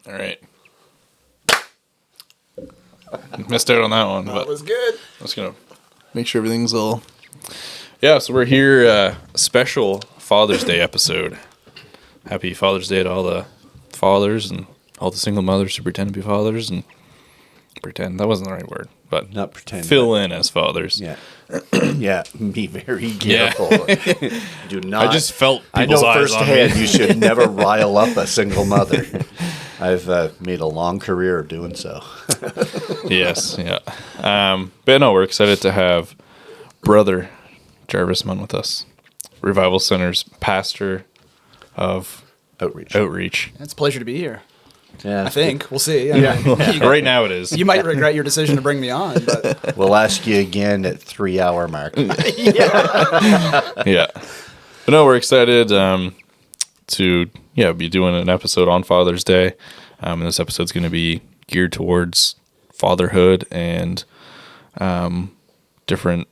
All right. Missed out on that one, but That was good. I was going to make sure everything's all... Yeah, so we're here, special Father's Day episode. Happy Father's Day to all the fathers and all the single mothers who pretend to be fathers and pretend. That wasn't the right word, but not pretend. Fill in as fathers. Yeah. Yeah, be very careful. Do not. I just felt I know people's eyes on firsthand me. you should never rile up a single mother. I've made a long career of doing so. Yes, yeah. But no, we're excited to have Brother Jarvis Munn with us. Revival Center's pastor of Outreach. It's a pleasure to be here. Yeah. I think. We'll see. Right now it is. You might regret your decision to bring me on, but We'll ask you again at 3-hour mark. Yeah. But no, we're excited to be doing an episode on Father's Day. And this episode's going to be geared towards fatherhood and different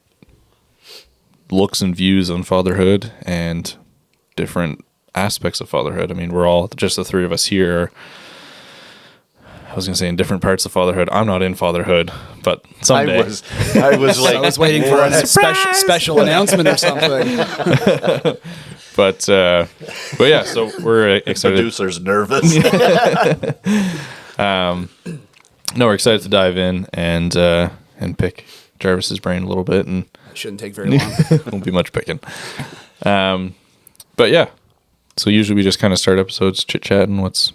looks and views on fatherhood and different aspects of fatherhood. I mean, we're all, just the three of us here, I was going to say in different parts of fatherhood. I'm not in fatherhood, but someday. I was like, I was waiting for a special announcement or something. But yeah, so we're excited. Producer's nervous. No, we're excited to dive in and pick Jarvis's brain a little bit, and Shouldn't take very long. won't be much picking. But yeah, so usually we just kind of start episodes chit-chatting what's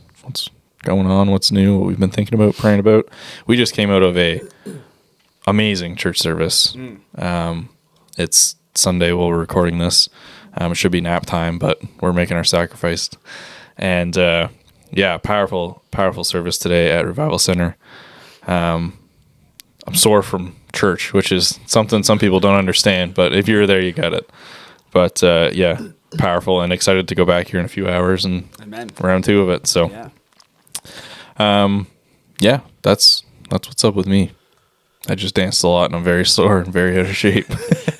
going on, what's new, what we've been thinking about, praying about. We just came out of a amazing church service. It's Sunday while we're recording this. It should be nap time, but we're making our sacrifice. And powerful service today at Revival Center. I'm sore from church, which is something some people don't understand, but if you're there, you get it. But powerful, and excited to go back here in a few hours and Amen. round 2 of it. So that's what's up with me. I just danced a lot, and I'm very sore and very out of shape.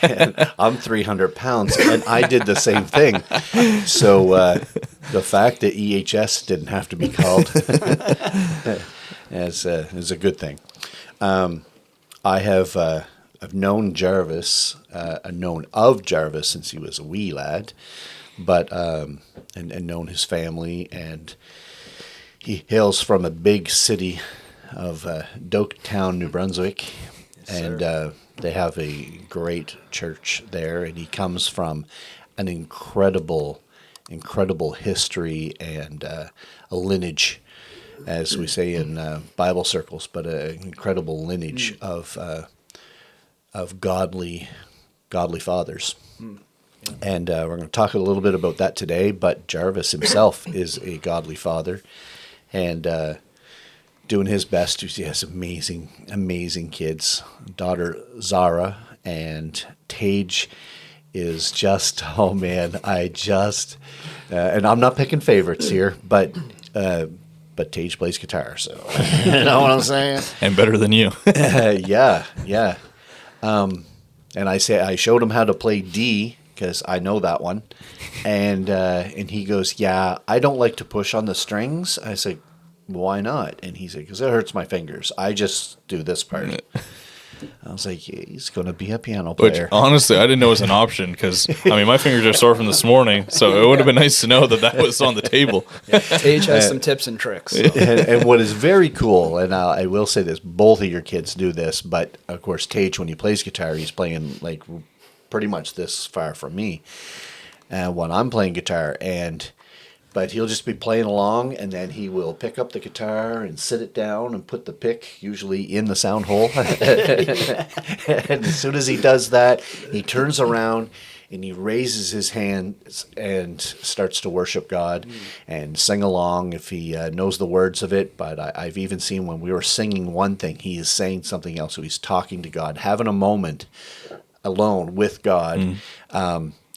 And I'm 300 pounds, and I did the same thing. So the fact that EHS didn't have to be called is a good thing. I've known Jarvis, known of Jarvis since he was a wee lad, but and known his family, and he hails from a big city of Doketown, New Brunswick, and they have a great church there, and he comes from an incredible history and a lineage, as we say in Bible circles, but an incredible lineage of godly fathers. And we're going to talk a little bit about that today, but Jarvis himself is a godly father, and doing his best. He has amazing kids. Daughter Zara, and Tage is just, oh man, and I'm not picking favorites here, but Tage plays guitar, so you know what I'm saying? And better than you. Yeah. And I showed him how to play D, because I know that one, and he goes, yeah, I don't like to push on the strings. I said, why not? And he said, because it hurts my fingers. I just do this part. I was like, yeah, he's going to be a piano player. Which, honestly, I didn't know was an option, because, I mean, my fingers are sore from this morning, so it would have been nice to know that was on the table. Tage has some tips and tricks. And what is very cool, and I will say this, both of your kids do this, but, of course, Tage, when he plays guitar, he's playing, like, pretty much this far from me when I'm playing guitar, but he'll just be playing along, and then he will pick up the guitar and sit it down and put the pick usually in the sound hole. And as soon as he does that, he turns around and he raises his hands and starts to worship God and sing along if he knows the words of it. But I've even seen when we were singing one thing, he is saying something else. So he's talking to God, having a moment alone with God.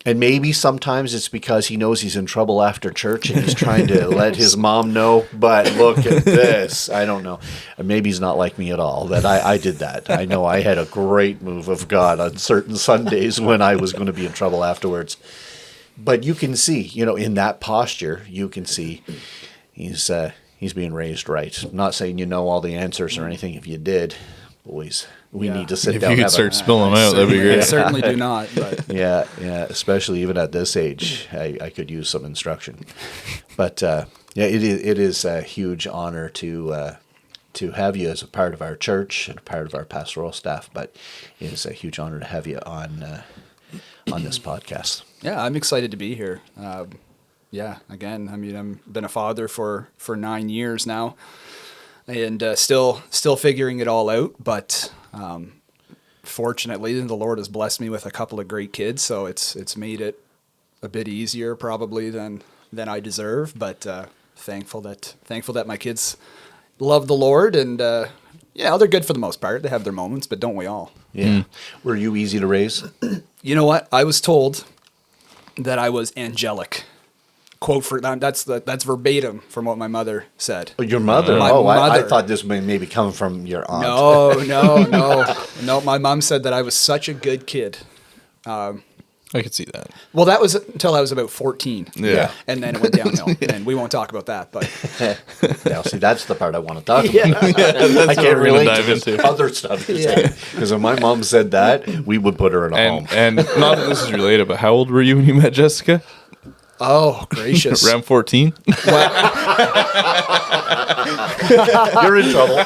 And maybe sometimes it's because he knows he's in trouble after church and he's trying to let his mom know, but look at this. I don't know. Maybe he's not like me at all, but I did that. I know I had a great move of God on certain Sundays when I was going to be in trouble afterwards. But you can see, in that posture, you can see he's he's being raised right. I'm not saying you know all the answers or anything. If you did, boys, we need to sit If down. you could start spilling them out, that'd be I great. certainly do not. But Yeah, especially even at this age, I could use some instruction. But it is a huge honor to have you as a part of our church and a part of our pastoral staff. But it is a huge honor to have you on this podcast. yeah, I'm excited to be here. Again, I mean, I've been a father for 9 years now, and still figuring it all out. But fortunately, the Lord has blessed me with a couple of great kids, so it's made it a bit easier probably than I deserve. But thankful that my kids love the Lord, and they're good for the most part. They have their moments, but don't we all? Yeah. Were you easy to raise? You know what? I was told that I was angelic. Quote for that's verbatim from what my mother said. Oh, your mother? My I mother. thought this may maybe come from your aunt. No. My mom said that I was such a good kid. I could see that. Well, that was until I was about 14. Yeah. And then it went downhill. And we won't talk about that. But Now, see, that's the part I want to talk about. That's I what can't we're gonna relate dive to this into. other stuff you're saying. Because when my mom said that, we would put her in a home. And not that this is related, but how old were you when you met Jessica? oh, gracious. Around 14? You're in trouble.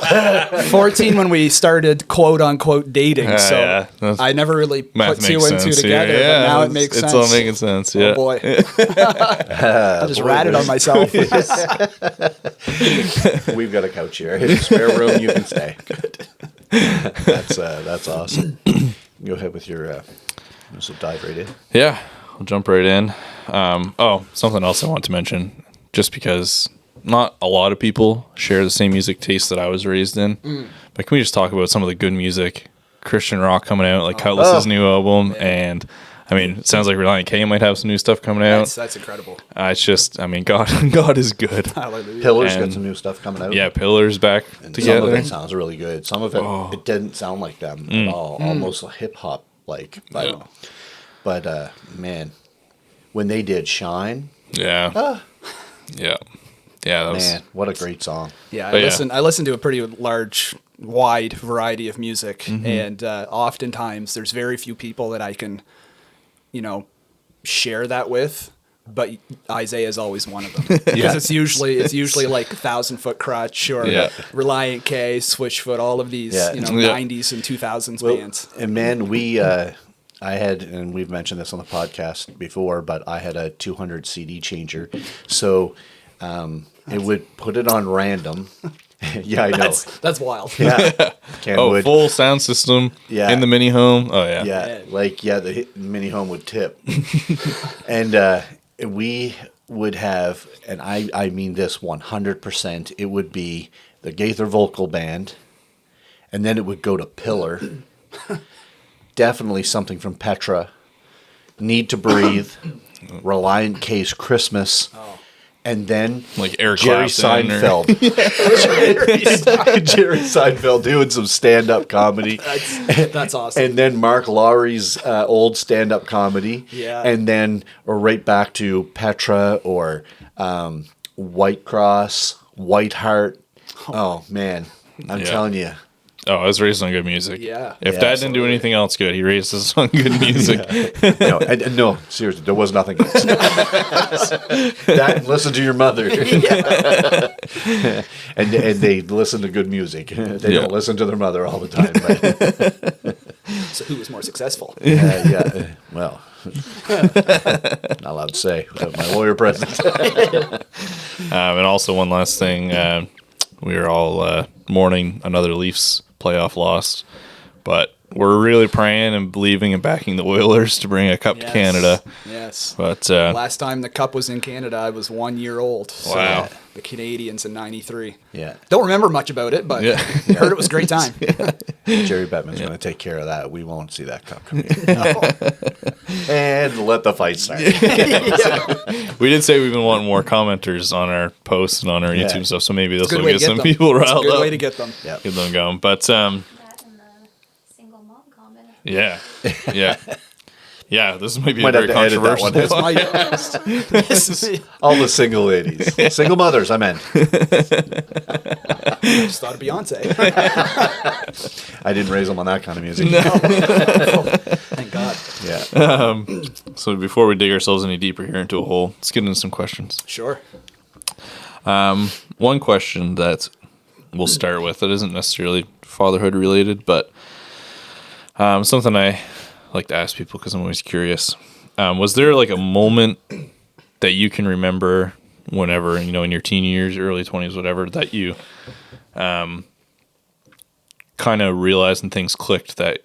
14 when we started quote unquote dating. So yeah. That's- I never really Math put two makes and two sense. together. Yeah, but now it it's- makes it's sense. all making sense. Yeah. Oh boy. I just ratted on myself. We've got a couch here. In the spare room, you can stay. That's awesome. Go ahead with your. So dive right in. Yeah, I'll jump right in. Something else I want to mention, just because not a lot of people share the same music taste that I was raised in. But can we just talk about some of the good music, Christian rock coming out, like Cutlass's new album, and I mean, it sounds like Reliant K might have some new stuff coming out. That's incredible. It's just, I mean, God is good. Hallelujah. Pillars got And- some new stuff coming out. Yeah, Pillars back And some of together. it sounds really good. Some of it it didn't sound like them at all. Almost hip hop like. Yeah. But man, when they did Shine, Yeah. Yeah. Yeah, that was man, what a great song. Yeah, But I listen to a pretty wide variety of music, and oftentimes there's very few people that I can, share that with. But Isaiah is always one of them because it's usually like 1,000-Foot Crutch or Yeah. Reliant K, Switchfoot, all of these Yeah. 90s and 2000s bands. And man, I had, and we've mentioned this on the podcast before, but I had a 200 CD changer, so it would put it on random. Yeah, I know. That's wild. Yeah, Kenwood. full sound system in the mini home. Oh yeah. Yeah, the mini home would tip, and we would have, and I mean this 100%. It would be the Gaither Vocal Band, and then it would go to Pillar. Definitely something from Petra, Need to Breathe, Reliant K's Christmas, and then Like Eric Jerry Clapton or- Seinfeld. Jerry Seinfeld doing some stand-up comedy. That's awesome. And then Mark Lowry's old stand-up comedy. Yeah. And then or right back to Petra or White Cross, White Heart. Oh, man. I'm telling you. Oh, I was raised on good music. Yeah. If Yeah, Dad didn't do anything else good, he raised us on good music. No, and no, seriously, there was nothing else. That, listen to your mother. and they listen to good music. They don't listen to their mother all the time. But, So who was more successful? well, not allowed to say without my lawyer present. And also one last thing, we were all mourning another Leafs playoff loss, but we're really praying and believing and backing the Oilers to bring a cup to Canada. Yes. But Last time the cup was in Canada, I was 1 year old. So Wow. The Canadians in '93. Yeah. Don't remember much about it, but heard it was a great time. Jerry Bettman's going to take care of that. We won't see that cup coming in. And let the fight start. we did say we've been wanting more commenters on our posts and on our YouTube stuff, so maybe this Good will way get to get some them. people It's a riled good up. way to get them. Yep. Get them going. But That and the single mom comment. yeah. Yeah, this might be Might a have very to edit that controversial one. This is All the single ladies. Single mothers, I meant. I just thought of Beyonce. I didn't raise them on that kind of music. Thank God. Yeah. So before we dig ourselves any deeper here into a hole, let's get into some questions. Sure. One question that we'll start with, that isn't necessarily fatherhood related, but something I like to ask people because I'm always curious. Was there like a moment that you can remember whenever, in your teen years, early 20s, whatever, that you kind of realized and things clicked that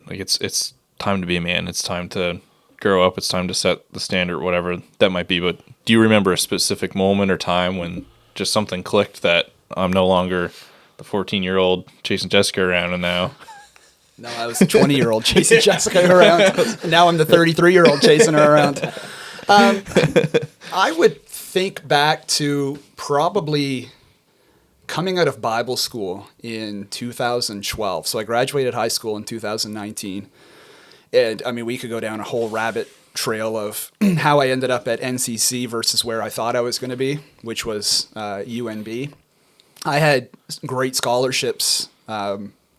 like it's time to be a man, it's time to grow up, it's time to set the standard, whatever that might be. But do you remember a specific moment or time when just something clicked that I'm no longer the 14-year-old chasing Jessica around, and now... No, I was a 20-year-old chasing Jessica around. Now I'm the 33-year-old chasing her around. I would think back to probably coming out of Bible school in 2012. So I graduated high school in 2019. And, I mean, we could go down a whole rabbit trail of how I ended up at NCC versus where I thought I was going to be, which was UNB. I had great scholarships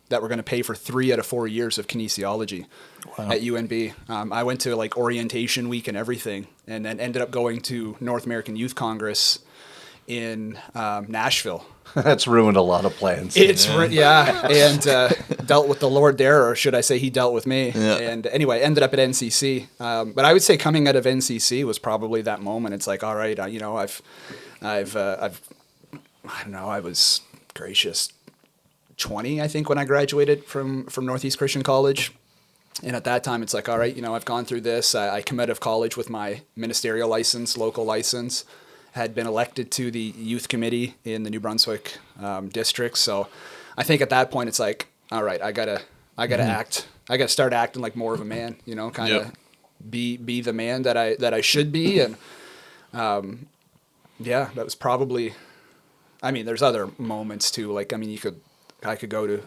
that were going to pay for 3 out of 4 years of kinesiology at UNB. I went to like orientation week and everything, and then ended up going to North American Youth in Nashville. That's ruined a lot of plans. And dealt with the Lord there, or should I say he dealt with me. Yeah. And anyway, ended up at NCC. But I would say coming out of NCC was probably that moment. It's like, all right, I was gracious 20, I think, when I graduated from Northeast Christian College. And at that time, it's like, all right, I've gone through this. I come out of college with my ministerial license, local license, had been elected to the youth committee in the New Brunswick district. So I think at that point, it's like, all right, I gotta act. I gotta start acting like more of a man, kind of be the man that I should be. And that was probably, I mean, there's other moments too. Like, I mean, I could go to,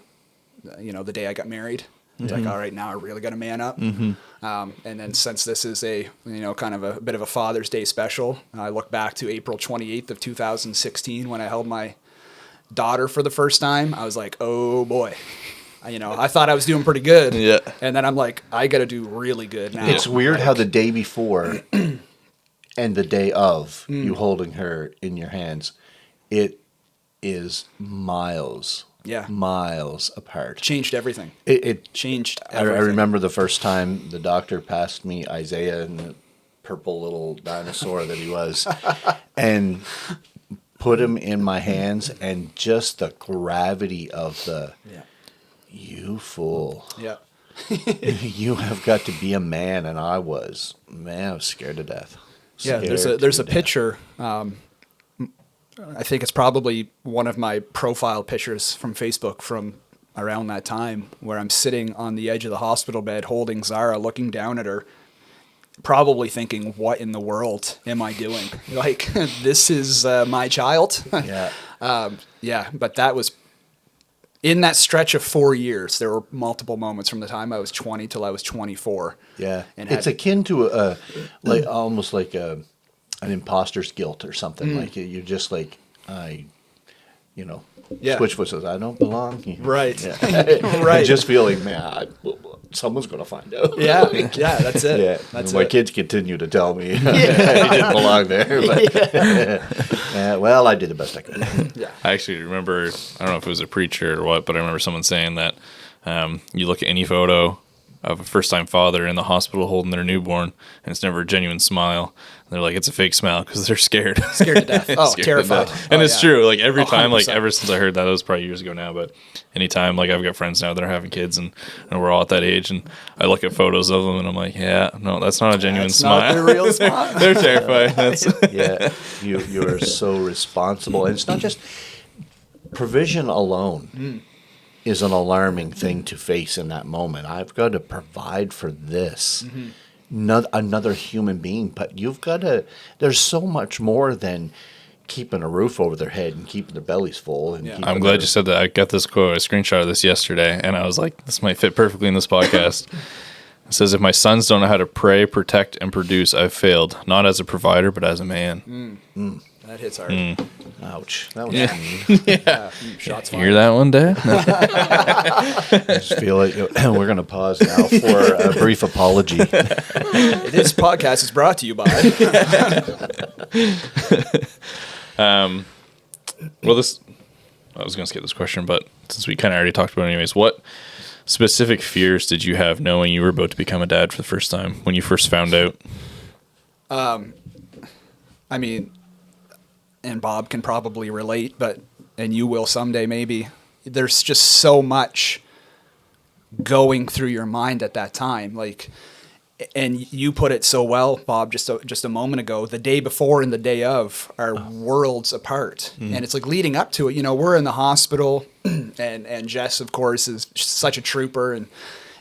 the day I got married. It's like, all right, now I really got to man up. And then since this is a, kind of a bit of a Father's Day special, I look back to April 28th of 2016 when I held my daughter for the first time. I was like, oh boy, I thought I was doing pretty good. Yeah. And then I'm like, I got to do really good now. It's weird how the day before and the day of you holding her in your hands, it is miles apart. Changed everything. It Changed I everything. remember the first time the doctor passed me Isaiah and the purple little dinosaur that he was, and put him in my hands, and just the gravity of the, you fool. Yeah. You have got to be a man, and I was scared to death. There's a picture. I think it's probably one of my profile pictures from Facebook from around that time, where I'm sitting on the edge of the hospital bed holding Zara, looking down at her, probably thinking, what in the world am I doing? Like, this is my child. Yeah. But that was in that stretch of 4 years. There were multiple moments from the time I was 20 till I was 24. Yeah. And it's akin to almost like an imposter's guilt or something. Like you're just like, Switchfoot says, I don't belong here. Right. Yeah. Right. Just feeling, someone's going to find out. Yeah, that's it. Yeah. That's my it. kids continue to tell me I didn't belong there. But well, I did the best I could. Yeah. I actually remember, I don't know if it was a preacher or what, but I remember someone saying that you look at any photo of a first-time father in the hospital holding their newborn, and it's never a genuine smile. And they're like, it's a fake smile because they're scared. Scared to death. Oh, Scared terrified. to death. And it's true. Like every time, 100%. like ever since I heard that, it was probably years ago now, but anytime, like I've got friends now that are having kids and we're all at that age, and I look at photos of them and I'm like, no, that's not a genuine smile. Not the real smile. They're terrified. Yeah. You are so responsible. And it's not just provision alone. Is an alarming thing to face in that moment. I've got to provide for this, another human being, but you've got to, there's so much more than keeping a roof over their head and keeping their bellies full. And I'm glad you said that. I got this quote, a screenshot of this yesterday, and I was like, this might fit perfectly in this podcast. It says, if my sons don't know how to pray, protect, and produce, I've failed, not as a provider, but as a man. That hits hard. Ouch. That was mean. Shots You fired. hear that one, Dad? I just feel like we're going to pause now for a brief apology. This podcast is brought to you by. Well, I was going to skip this question, but since we kind of already talked about it anyways, what specific fears did you have knowing you were about to become a dad for the first time when you first found out? I mean, and Bob can probably relate, and you will someday maybe. There's just so much going through your mind at that time. Like, and you put it so well, Bob, just a moment ago, the day before and the day of are worlds apart. And it's like leading up to it, we're in the hospital and Jess, of course, is such a trooper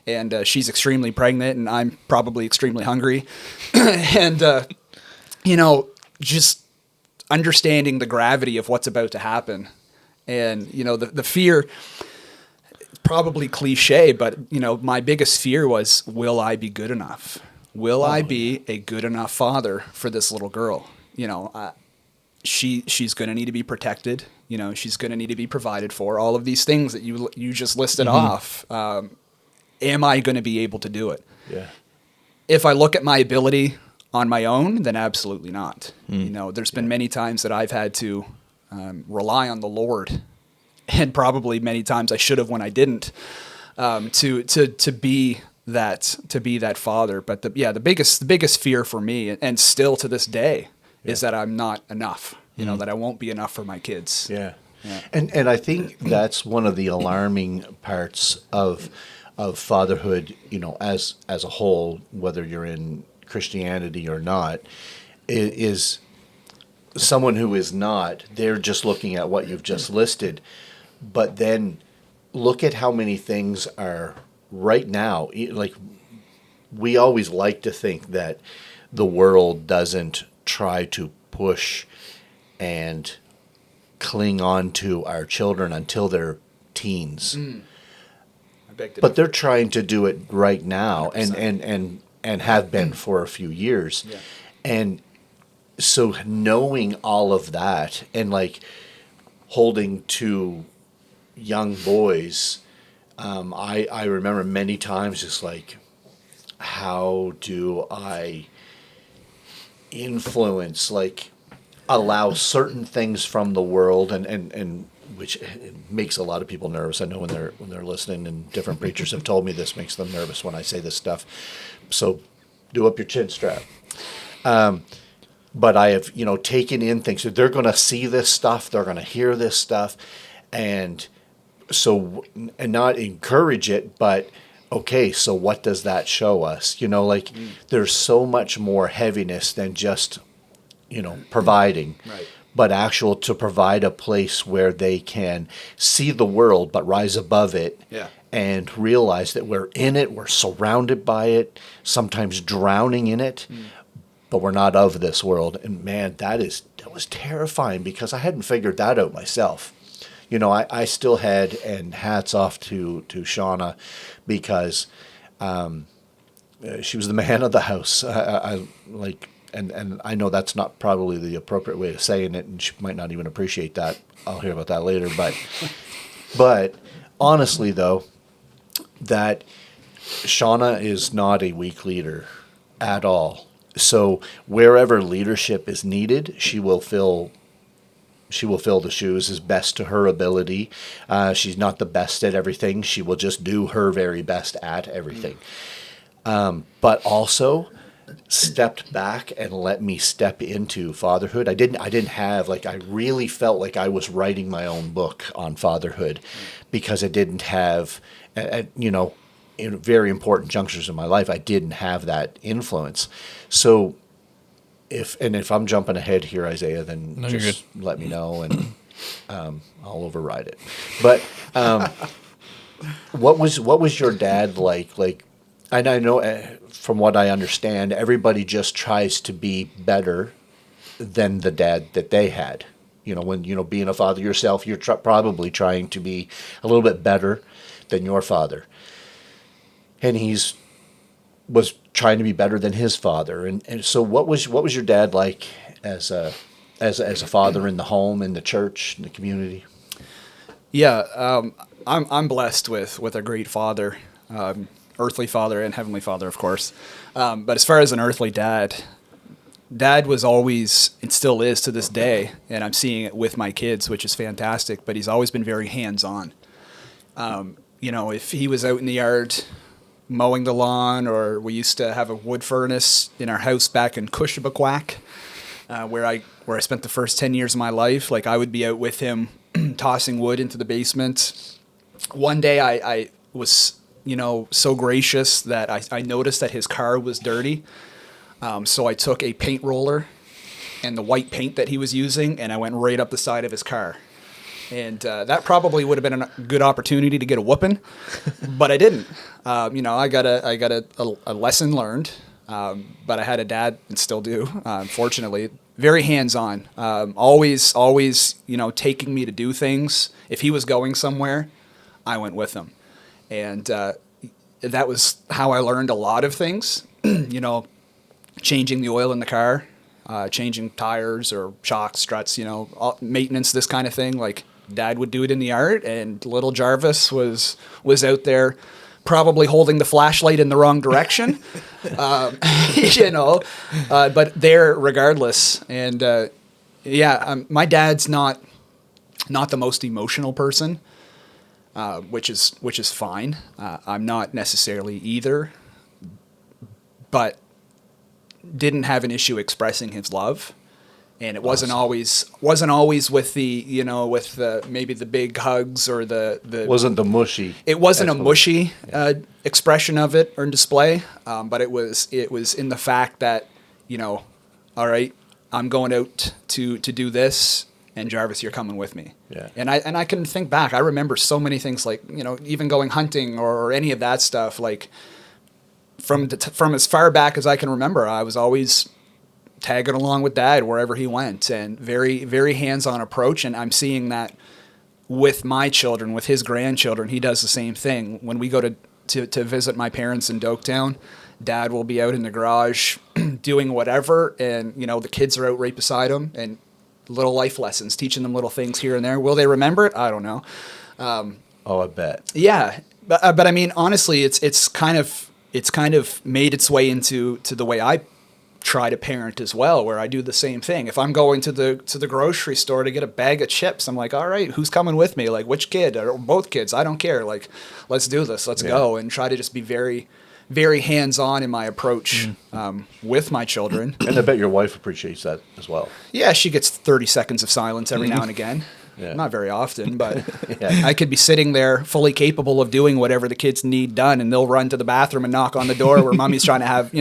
and she's extremely pregnant and I'm probably extremely hungry. And, just understanding the gravity of what's about to happen. And, the fear, probably cliche, but my biggest fear was, will I be good enough? Will I be a good enough father for this little girl? She's going to need to be protected. She's going to need to be provided for. All of these things that you just listed off. Am I going to be able to do it? Yeah. If I look at my ability on my own, then absolutely not. There's been many times that I've had to rely on the Lord. And probably many times I should have when I didn't, to be that father. But the biggest fear for me, and still to this day, is that I'm not enough. That I won't be enough for my kids. Yeah. And I think that's one of the alarming parts of fatherhood. As a whole, whether you're in Christianity or not, is someone who is not. They're just looking at what you've just listed. But then look at how many things are right now. Like, we always like to think that the world doesn't try to push and cling on to our children until they're teens. But they're trying to do it right now and have been for a few years. Yeah. And so knowing all of that and like holding two young boys, I remember many times just like, how do I influence, like allow certain things from the world and which makes a lot of people nervous. I know when they're listening, and different preachers have told me this makes them nervous when I say this stuff. So do up your chin strap. But I have, taken in things. So they're going to see this stuff. They're going to hear this stuff. And not encourage it, but okay, so what does that show us? There's so much more heaviness than just, providing, right. But to provide a place where they can see the world, but rise above it. Yeah. And realize that we're in it, we're surrounded by it, sometimes drowning in it, but we're not of this world. And man, that was terrifying because I hadn't figured that out myself. I still had, and hats off to Shauna, because she was the man of the house. And I know that's not probably the appropriate way of saying it, and she might not even appreciate that. I'll hear about that later. But honestly, though, that Shauna is not a weak leader at all. So wherever leadership is needed, she will fill the shoes as best to her ability. She's not the best at everything. She will just do her very best at everything. But also stepped back and let me step into fatherhood. I didn't have, I really felt like I was writing my own book on fatherhood because I didn't have, in very important junctures in my life, I didn't have that influence. So if I'm jumping ahead here, Isaiah, then just let me know and I'll override it. But what was your dad like? And I know from what I understand, everybody just tries to be better than the dad that they had. When being a father yourself, you're probably trying to be a little bit better than your father. And he's was trying to be better than his father. And so what was your dad like as a father in the home, in the church, in the community? Yeah, I'm blessed with a great father, earthly father and heavenly father, of course. But as far as an earthly dad, Dad was always, and still is to this day, and I'm seeing it with my kids, which is fantastic, but he's always been very hands-on. If he was out in the yard mowing the lawn, or we used to have a wood furnace in our house back in Cushabaquack, where I spent the first 10 years of my life, like I would be out with him tossing wood into the basement. One day I was, so gracious that I noticed that his car was dirty. So I took a paint roller and the white paint that he was using, and I went right up the side of his car. And that probably would have been a good opportunity to get a whooping, but I didn't. I got a lesson learned, but I had a dad, and still do, fortunately, very hands-on. Always, taking me to do things. If he was going somewhere, I went with him. And that was how I learned a lot of things, changing the oil in the car, changing tires or shocks, struts, maintenance, this kind of thing. Like Dad would do it in the yard, and little Jarvis was out there probably holding the flashlight in the wrong direction, but there regardless. And my dad's not the most emotional person, which is fine. I'm not necessarily either, but didn't have an issue expressing his love, and it wasn't always with the with the maybe the big hugs or the wasn't the mushy. It wasn't a mushy expression of it or display, but it was in the fact that all right, I'm going out to do this, and Jarvis, you're coming with me. Yeah. And I can think back. I remember so many things, like even going hunting or any of that stuff, like. From as far back as I can remember, I was always tagging along with Dad wherever he went, and very, very hands-on approach. And I'm seeing that with my children, with his grandchildren. He does the same thing. When we go to visit my parents in Doketown, Dad will be out in the garage doing whatever, and the kids are out right beside him, and little life lessons, teaching them little things here and there. Will they remember it? I don't know. I bet. Yeah, but I mean, honestly, it's kind of made its way into the way I try to parent as well, where I do the same thing. If I'm going to the grocery store to get a bag of chips, I'm like, all right, who's coming with me? Like, which kid? Or both kids? I don't care. Like, let's do this. Let's go. And try to just be very, very hands-on in my approach with my children. And I bet your wife appreciates that as well. Yeah, she gets 30 seconds of silence every now and again. Yeah. Not very often, but I could be sitting there fully capable of doing whatever the kids need done, and they'll run to the bathroom and knock on the door where Mommy's trying to have,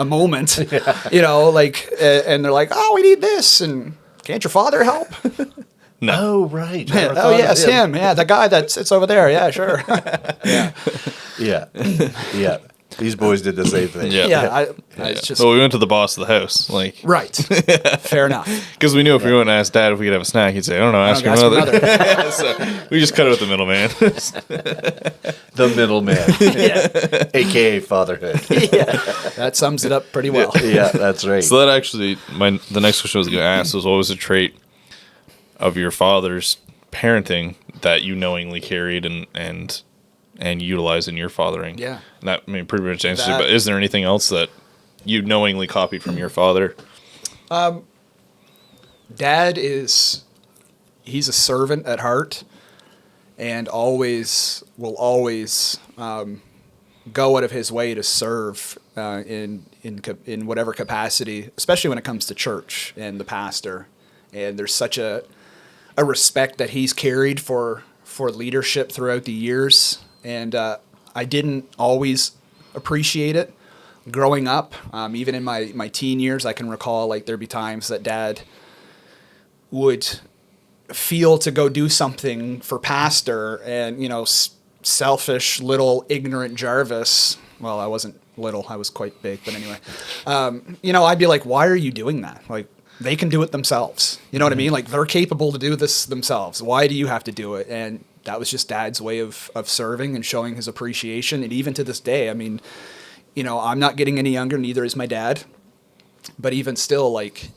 a moment, and they're like, oh, we need this, and can't your father help? No. Oh, right. Oh, yes, him. Yeah, the guy that sits over there. Yeah, sure. Yeah. These boys did the same thing. It's just... Well, we went to the boss of the house. Right. Fair enough. Because we knew if we went and asked Dad if we could have a snack, he'd say, I don't know, ask your mother. So we just cut it with the middleman. The middleman. A.K.A. fatherhood. That sums it up pretty well. Yeah, that's right. So that actually, the next question I was going to ask was, what was a trait of your father's parenting that you knowingly carried and utilize in your fathering? Yeah. And that pretty much answers it, but is there anything else that you knowingly copied from your father? Dad he's a servant at heart, and will always go out of his way to serve in whatever capacity, especially when it comes to church and the pastor. And there's such a respect that he's carried for leadership throughout the years. And I didn't always appreciate it growing up. Even in my teen years, I can recall there'd be times that Dad would feel to go do something for pastor, and selfish little ignorant Jarvis. Well, I wasn't little; I was quite big, but anyway. I'd be like, "Why are you doing that? Like, they can do it themselves. You know what I mean? Like, they're capable to do this themselves. Why do you have to do it?" And that was just Dad's way of serving and showing his appreciation. And even to this day, I mean, you know, I'm not getting any younger, neither is my dad. But even still, like,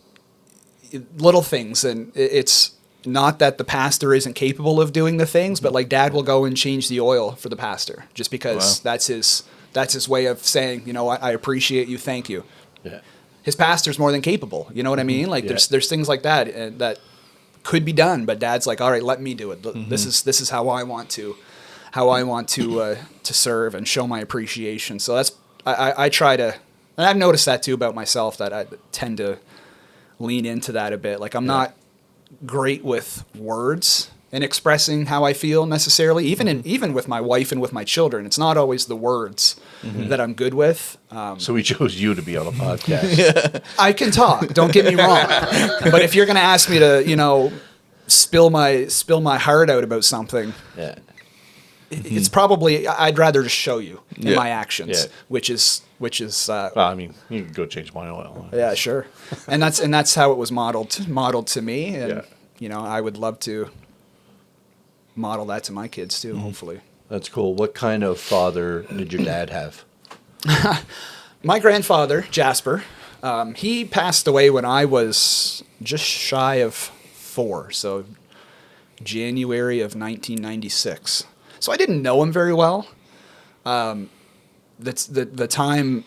little things, and it's not that the pastor isn't capable of doing the things, but like dad will go and change the oil for the pastor just because that's his way of saying, you know, I appreciate you, thank you. Yeah. His pastor's more than capable. You know what I mean? Like there's things like that that could be done, but dad's like, all right, let me do it. This is how I want to serve and show my appreciation. So that's I try to, and I've noticed that too about myself, that I tend to lean into that a bit. Like I'm not great with words and expressing how I feel necessarily, even with my wife and with my children. It's not always the words that I'm good with. So we chose you to be on a podcast. I can talk, don't get me wrong. But if you're going to ask me to, you know, spill my heart out about something, it's probably, I'd rather just show you in my actions, which is Well, I mean, you can go change my oil. yeah, sure. And that's how it was modeled to me. And, you know, I would love to model that to my kids too, hopefully. That's cool. What kind of father did your dad have? My grandfather, Jasper, he passed away when I was just shy of 4. So January of 1996. So I didn't know him very well. That's the time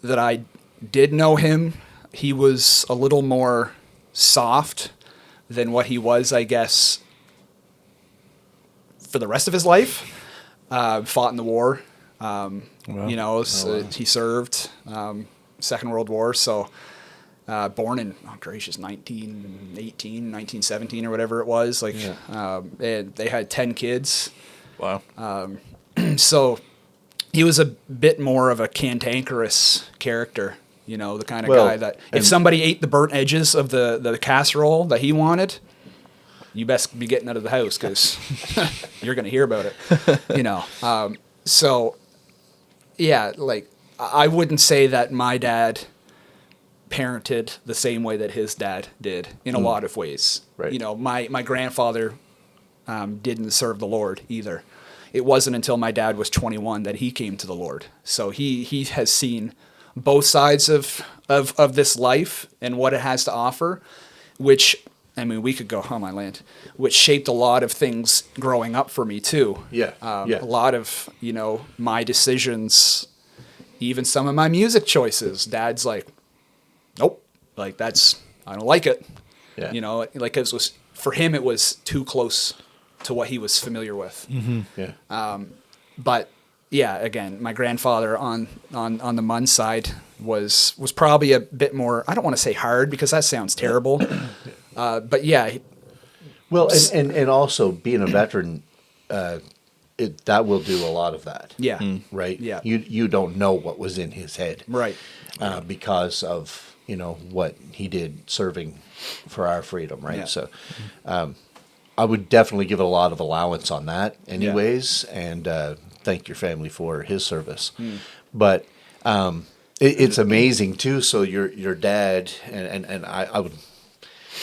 that I did know him, he was a little more soft than what he was, I guess, for the rest of his life. Fought in the war. You know, he served Second World War. So born in, 1918, 1917 or whatever it was. Like, and they had 10 kids. Wow. So he was a bit more of a cantankerous character, you know, the kind of guy that if somebody ate the burnt edges of the casserole that he wanted, you best be getting out of the house because you're going to hear about it, you know. So, yeah, like I wouldn't say that my dad parented the same way that his dad did in a lot of ways. Right. You know, my grandfather didn't serve the Lord either. It wasn't until my dad was 21 that he came to the Lord. So he has seen both sides of this life and what it has to offer, which, I mean, we could go, oh my land, which shaped a lot of things growing up for me too. A lot of, you know, my decisions, even some of my music choices, dad's like, nope, like I don't like it. Yeah. You know, like it was, for him, it was too close to what he was familiar with. But yeah, again, my grandfather on the Munn side was probably a bit more, I don't want to say hard because that sounds terrible. But yeah. Well, and also being a veteran, that will do a lot of that. Yeah. Right? Yeah. You don't know what was in his head. Right. Because of, you know, what he did serving for our freedom, right? Yeah. So I would definitely give it a lot of allowance on that anyways, and thank your family for his service. But it's amazing too. So your dad, and I would,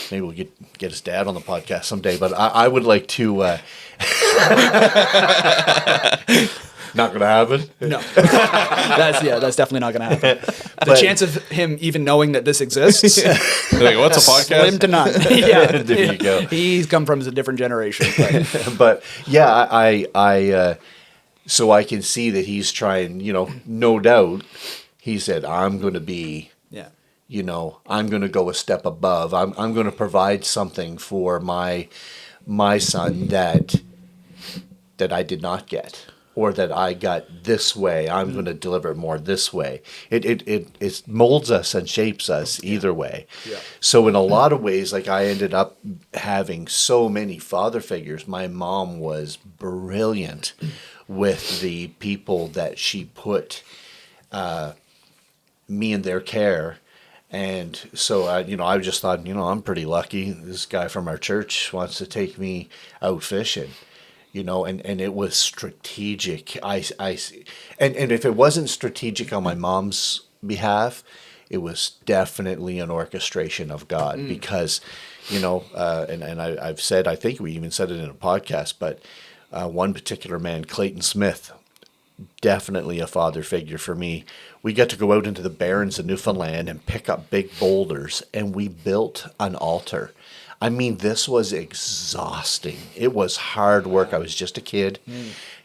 maybe we'll get his dad on the podcast someday, but I would like to not going to happen. No, that's definitely not going to happen. The chance of him even knowing that this exists, like, what's a podcast? Slim to none. Yeah, there you go. He's come from a different generation. But yeah, I so I can see that he's trying. You know, no doubt, he said, "I'm going to be." Yeah. You know, I'm going to go a step above. I'm going to provide something for my son that I did not get, or that I got this way. I'm going to deliver it more this way. It molds us and shapes us either way. Yeah. So in a lot of ways, like I ended up having so many father figures. My mom was brilliant with the people that she put me in their care. And so, I just thought, I'm pretty lucky. This guy from our church wants to take me out fishing, and it was strategic. And if it wasn't strategic on my mom's behalf, it was definitely an orchestration of God because, I've said, I think we even said it in a podcast, but one particular man, Clayton Smith, definitely a father figure for me. We got to go out into the barrens of Newfoundland and pick up big boulders, and we built an altar. I mean, this was exhausting. It was hard work. I was just a kid,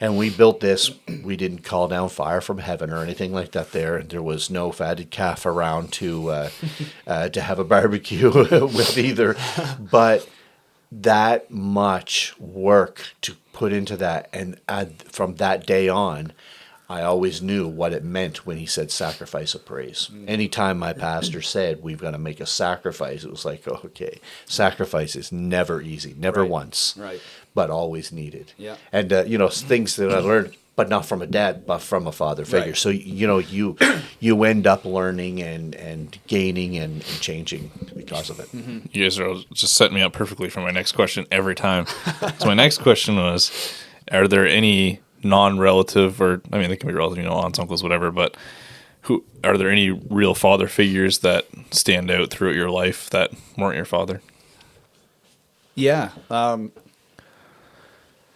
and we built this. We didn't call down fire from heaven or anything like that there. There was no fatted calf around to have a barbecue with either. But that much work to put into that, and from that day on, I always knew what it meant when he said sacrifice of praise. Anytime my pastor said we've got to make a sacrifice, it was like, oh, okay, sacrifice is never easy, never once, but always needed. Yeah. And things that I learned, but not from a dad, but from a father figure. So you end up learning and gaining and changing because of it. You guys are just setting me up perfectly for my next question every time. So my next question was, are there any non-relative, or I mean, they can be relative, aunts, uncles, whatever, but are there any real father figures that stand out throughout your life that weren't your father? Yeah.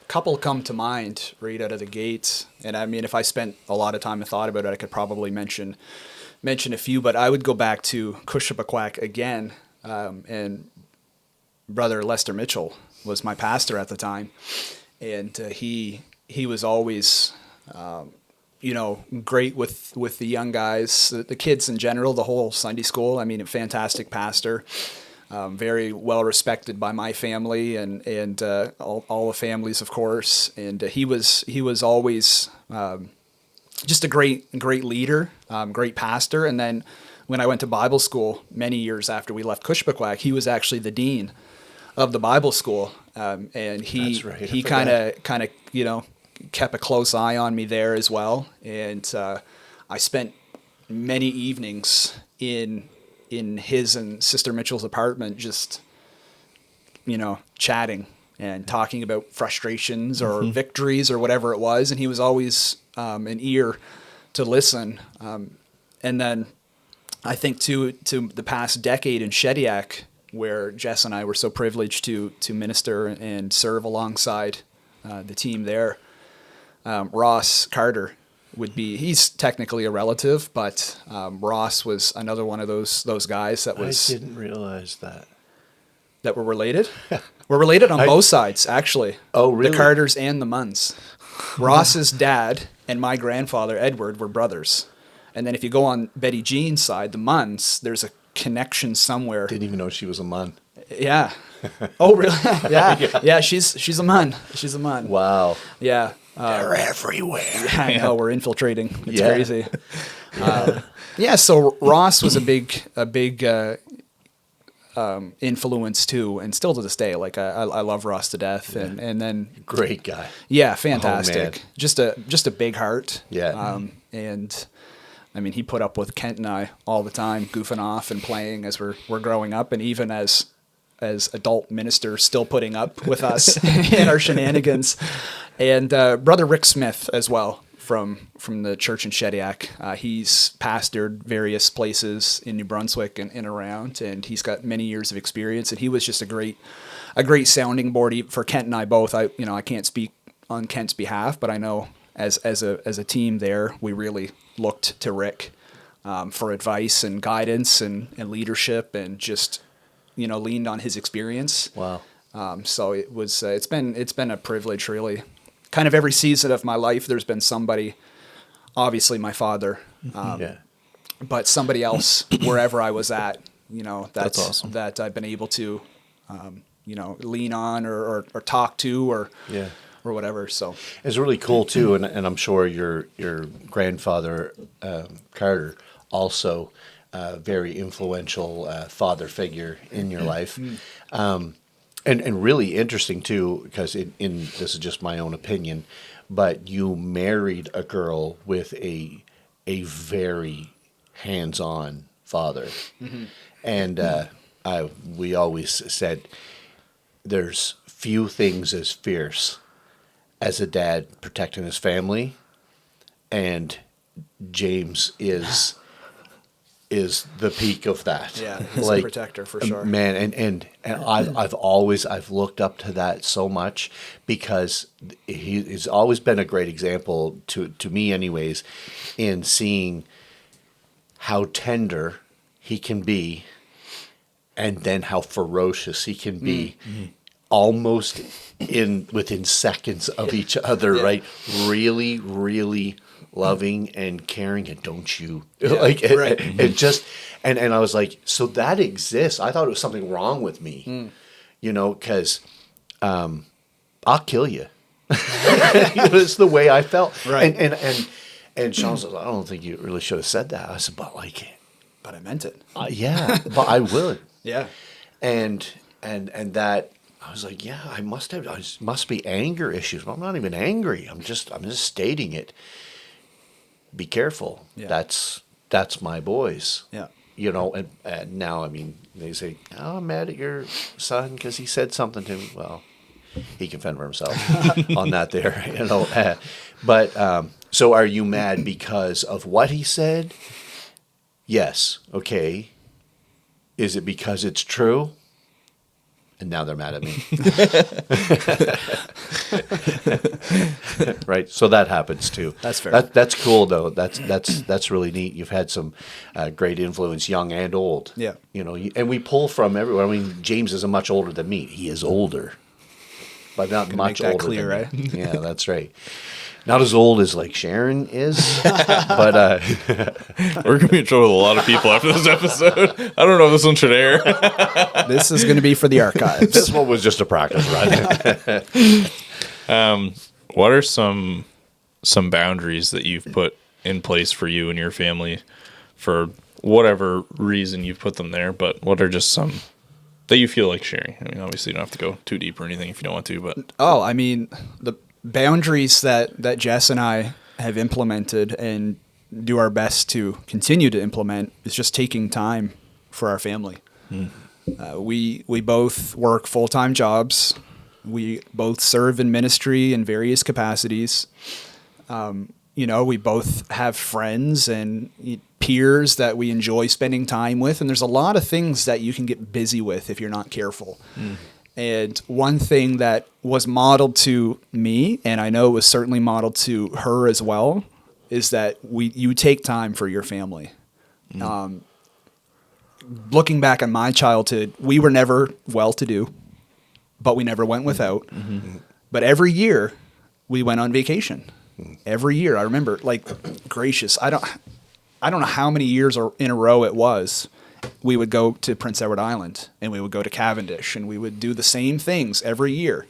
Couple come to mind right out of the gates. And I mean, if I spent a lot of time and thought about it, I could probably mention a few, but I would go back to Cushpaquack again. And Brother Lester Mitchell was my pastor at the time. And he was always, great with the young guys, the kids in general, the whole Sunday school. I mean, a fantastic pastor, very well respected by my family and all the families, of course. And he was always just a great leader, great pastor. And then when I went to Bible school many years after we left Cushpaquack, he was actually the dean of the Bible school, and he kind of kept a close eye on me there as well. And I spent many evenings in his and Sister Mitchell's apartment, just chatting and talking about frustrations or victories or whatever it was. And he was always an ear to listen. And then I think to the past decade in Shediac, where Jess and I were so privileged to minister and serve alongside the team there. Ross Carter he's technically a relative, but Ross was another one of those guys that was... I didn't realize that. That were related? We're related on both sides, actually. Oh, really? The Carters and the Munns. Ross's dad and my grandfather, Edward, were brothers. And then if you go on Betty Jean's side, the Munns, there's a connection somewhere. Didn't even know she was a Munn. Yeah. Oh, really? Yeah. She's a Munn. She's a Munn. Wow. Yeah. They're everywhere. Yeah, I know. We're infiltrating. It's crazy. So Ross was a big influence too, and still to this day. Like I love Ross to death, and then great guy. Yeah, fantastic. Oh, just a big heart. Yeah. And I mean, he put up with Kent and I all the time, goofing off and playing as we're growing up, and even as adult ministers, still putting up with us in our shenanigans. And Brother Rick Smith as well from the church in Shediac. He's pastored various places in New Brunswick and around, and he's got many years of experience. And he was just a great sounding board for Kent and I both. I can't speak on Kent's behalf, but I know as a team there, we really looked to Rick for advice and guidance and leadership, and just leaned on his experience. Wow. So it was it's been a privilege, really. Kind of every season of my life, there's been somebody, obviously my father, but somebody else wherever I was at. That's awesome. That I've been able to lean on or talk to or whatever. So it's really cool too, and I'm sure your grandfather Carter also very influential father figure in your life, and really interesting too, because in this is just my own opinion, but you married a girl with a very hands-on father, and we always said there's few things as fierce as a dad protecting his family, and James is is the peak of that. Yeah, he's a protector for sure. Man, and I've looked up to that so much because he's always been a great example to me anyways, in seeing how tender he can be and then how ferocious he can be almost within seconds of each other, right? Really, really loving and caring, and don't you it just and I was like, so that exists. I thought it was something wrong with me, because I'll kill you. It's the way I felt, right? And Sean says, I don't think you really should have said that. I said, but I meant it. Yeah, but I would. Yeah, and that. I was like, yeah, I must be anger issues. But I'm not even angry. I'm just stating it. Be careful. Yeah. That's my boys. Yeah. And now, I mean, they say, oh, I'm mad at your son because he said something to me. Well, he can fend for himself on that there, But so are you mad because of what he said? Yes. Okay. Is it because it's true? And now they're mad at me. Right. So that happens too. That's fair. That's cool though. That's really neat. You've had some great influence, young and old. Yeah. And we pull from everywhere. I mean, James isn't much older than me. He is older, but not much older. Clear, than right? me. Yeah, that's right. Not as old as like Sharon is, but we're gonna be in trouble with a lot of people after this episode. I don't know if this one should air. This is going to be for the archives. This one was just a practice run. What are some boundaries that you've put in place for you and your family for whatever reason you've put them there? But what are just some that you feel like sharing? I mean, obviously you don't have to go too deep or anything if you don't want to, but I mean, the boundaries that Jess and I have implemented and do our best to continue to implement is just taking time for our family. We both work full-time jobs. We both serve in ministry in various capacities. We both have friends and peers that we enjoy spending time with. And there's a lot of things that you can get busy with if you're not careful. And one thing that was modeled to me, and I know it was certainly modeled to her as well, is that you take time for your family. Looking back on my childhood, we were never well-to-do, but we never went without. But every year, we went on vacation. Every year, I remember, gracious, I don't know how many years in a row it was. We would go to Prince Edward Island, and we would go to Cavendish, and we would do the same things every year.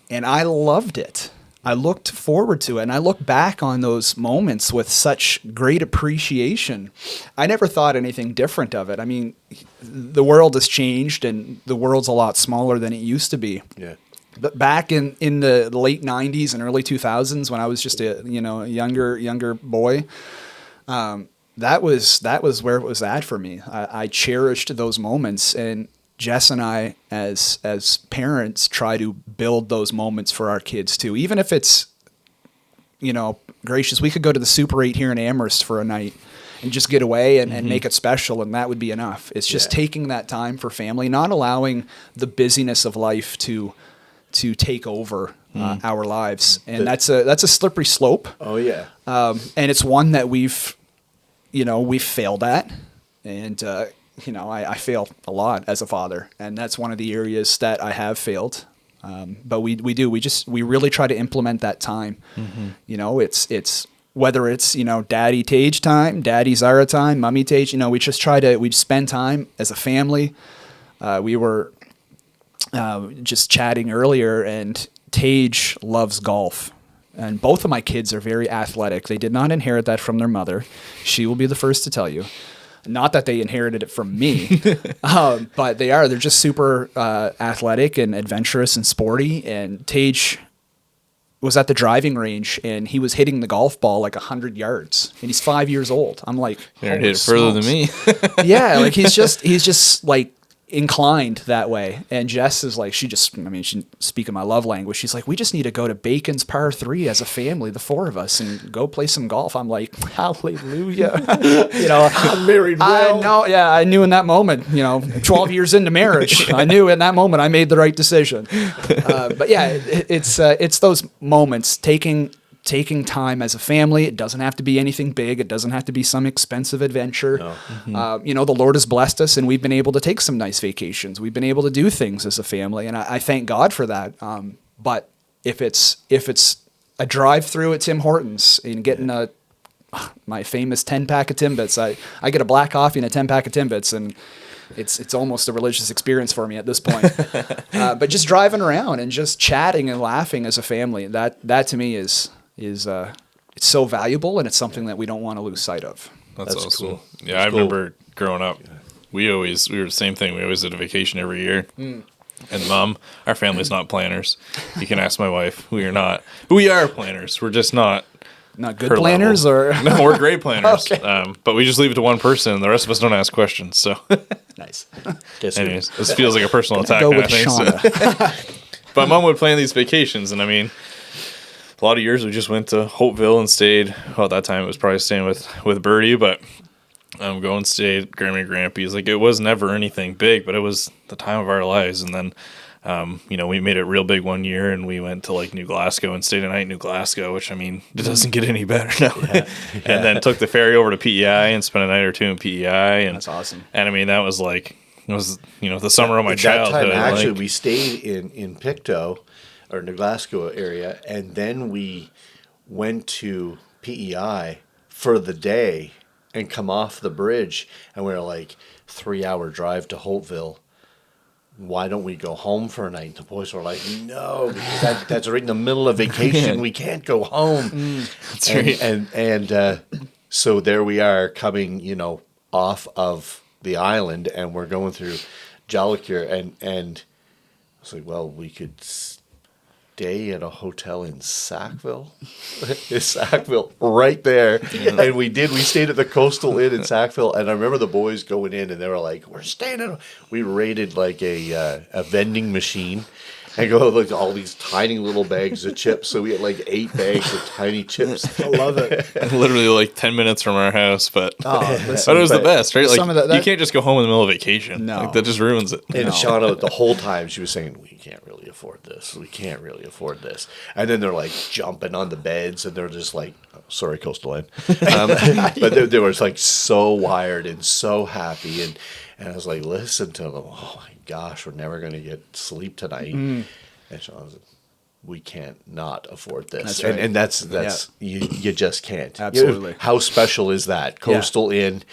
And I loved it. I looked forward to it, and I look back on those moments with such great appreciation. I never thought anything different of it. I mean, the world has changed, and the world's a lot smaller than it used to be. Yeah. But back in the late 90s and early 2000s, when I was just a younger boy, that was where it was at for me. I cherished those moments, and Jess and I, as parents, try to build those moments for our kids too. Even if it's, gracious, we could go to the Super 8 here in Amherst for a night and just get away and make it special, and that would be enough. It's just taking that time for family, not allowing the busyness of life to take over our lives, and that's a slippery slope. Oh yeah, and it's one that we've failed at, and I fail a lot as a father, and that's one of the areas that I have failed. But we really try to implement that time. It's whether it's daddy Tage time, daddy Zara time, mummy Tage. We spend time as a family. We were just chatting earlier, and Tage loves golf. And both of my kids are very athletic. They did not inherit that from their mother. She will be the first to tell you. Not that they inherited it from me, but they're just super athletic and adventurous and sporty. And Tage was at the driving range, and he was hitting the golf ball 100 yards, and he's 5 years old. I'm like, you're hit it further than me. Yeah, he's just inclined that way. And Jess is like, she speaking my love language. She's like, we just need to go to Bacon's Par 3 as a family, the four of us, and go play some golf. I'm like, hallelujah. I'm married well. I know. Yeah, I knew in that moment, 12 years into marriage, I knew in that moment I made the right decision. But yeah, it's those moments, taking time as a family. It doesn't have to be anything big. It doesn't have to be some expensive adventure. No. Mm-hmm. The Lord has blessed us, and we've been able to take some nice vacations. We've been able to do things as a family, and I thank God for that. But if it's a drive through at Tim Hortons and getting my famous 10-pack of Timbits, I get a black coffee and a 10-pack of Timbits, and it's almost a religious experience for me at this point. But just driving around and just chatting and laughing as a family, that to me is it's so valuable, and it's something that we don't want to lose sight of. That's awesome. Cool. Yeah, I remember growing up, we were the same thing. We always did a vacation every year. And Mom, our family's not planners. You can ask my wife. We are not. We are planners. We're just not. Not good planners, or no, we're great planners. Okay. But we just leave it to one person, and the rest of us don't ask questions. So, nice. anyways, this feels like a personal attack. Go with Shauna. But Mom would plan these vacations, and I mean, a lot of years we just went to Hopeville and stayed. Well, at that time it was probably staying with Birdie, but go and stayed at Grandma and Grampy's. Like, it was never anything big, but it was the time of our lives. And then, we made it real big one year, and we went to like New Glasgow and stayed a night in New Glasgow, which, I mean, it doesn't get any better now. Yeah. And then took the ferry over to PEI and spent a night or two in PEI. And that's awesome. And I mean, that was like, the summer of my childhood. That time, actually, we stayed in Pictou, or New Glasgow area, and then we went to PEI for the day and come off the bridge, and we were like, 3-hour drive to Hopeville. Why don't we go home for a night? And the boys were like, no, because that's right in the middle of vacation. We can't go home. That's right. And so there we are coming, off of the island, and we're going through Jolicoeur, and I was like, well, we could stay at a hotel in Sackville. Sackville, right there. Yeah. And we stayed at the Coastal Inn in Sackville, and I remember the boys going in, and they were like, we're staying at we raided like a vending machine and go like all these tiny little bags of chips. So we had like 8 bags of tiny chips. I love it. Literally like 10 minutes from our house, but it was the best, right? Like, you can't just go home in the middle of vacation. No. Like, that just ruins it. And Shauna, the whole time, she was saying, we can't really afford this. We can't really afford this. And then they're like jumping on the beds, and they're just like, sorry, Coastal Inn. But they were like so wired and so happy. And I was like, listen to them. Oh, my gosh, we're never going to get sleep tonight. And Sean was like, we can't not afford this. That's right. And that's you just can't. Absolutely. How special is that? Coastal Inn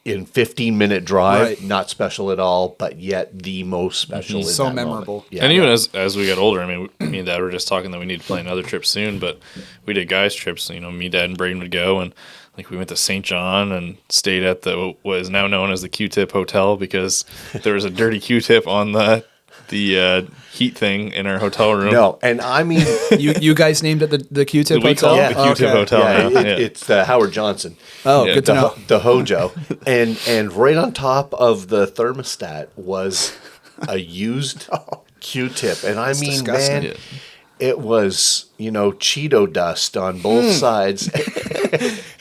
in 15-minute drive, right. Not special at all, but yet the most special. In so that memorable. Moment. Yeah. And even as we got older, I mean, me and Dad were just talking that we need to plan another trip soon, but we did guys trips. Me, Dad, and Braden would go, and like we went to St. John and stayed at what is now known as the Q-Tip Hotel, because there was a dirty Q-tip on the heat thing in our hotel room. No, and I mean, you guys named it the Q-Tip we call Hotel? it the Q-Tip Hotel now. It's Howard Johnson. Oh, good to know. The Hojo. and right on top of the thermostat was a used Q-tip. And I mean, disgusting. man, it was, Cheeto dust on both sides.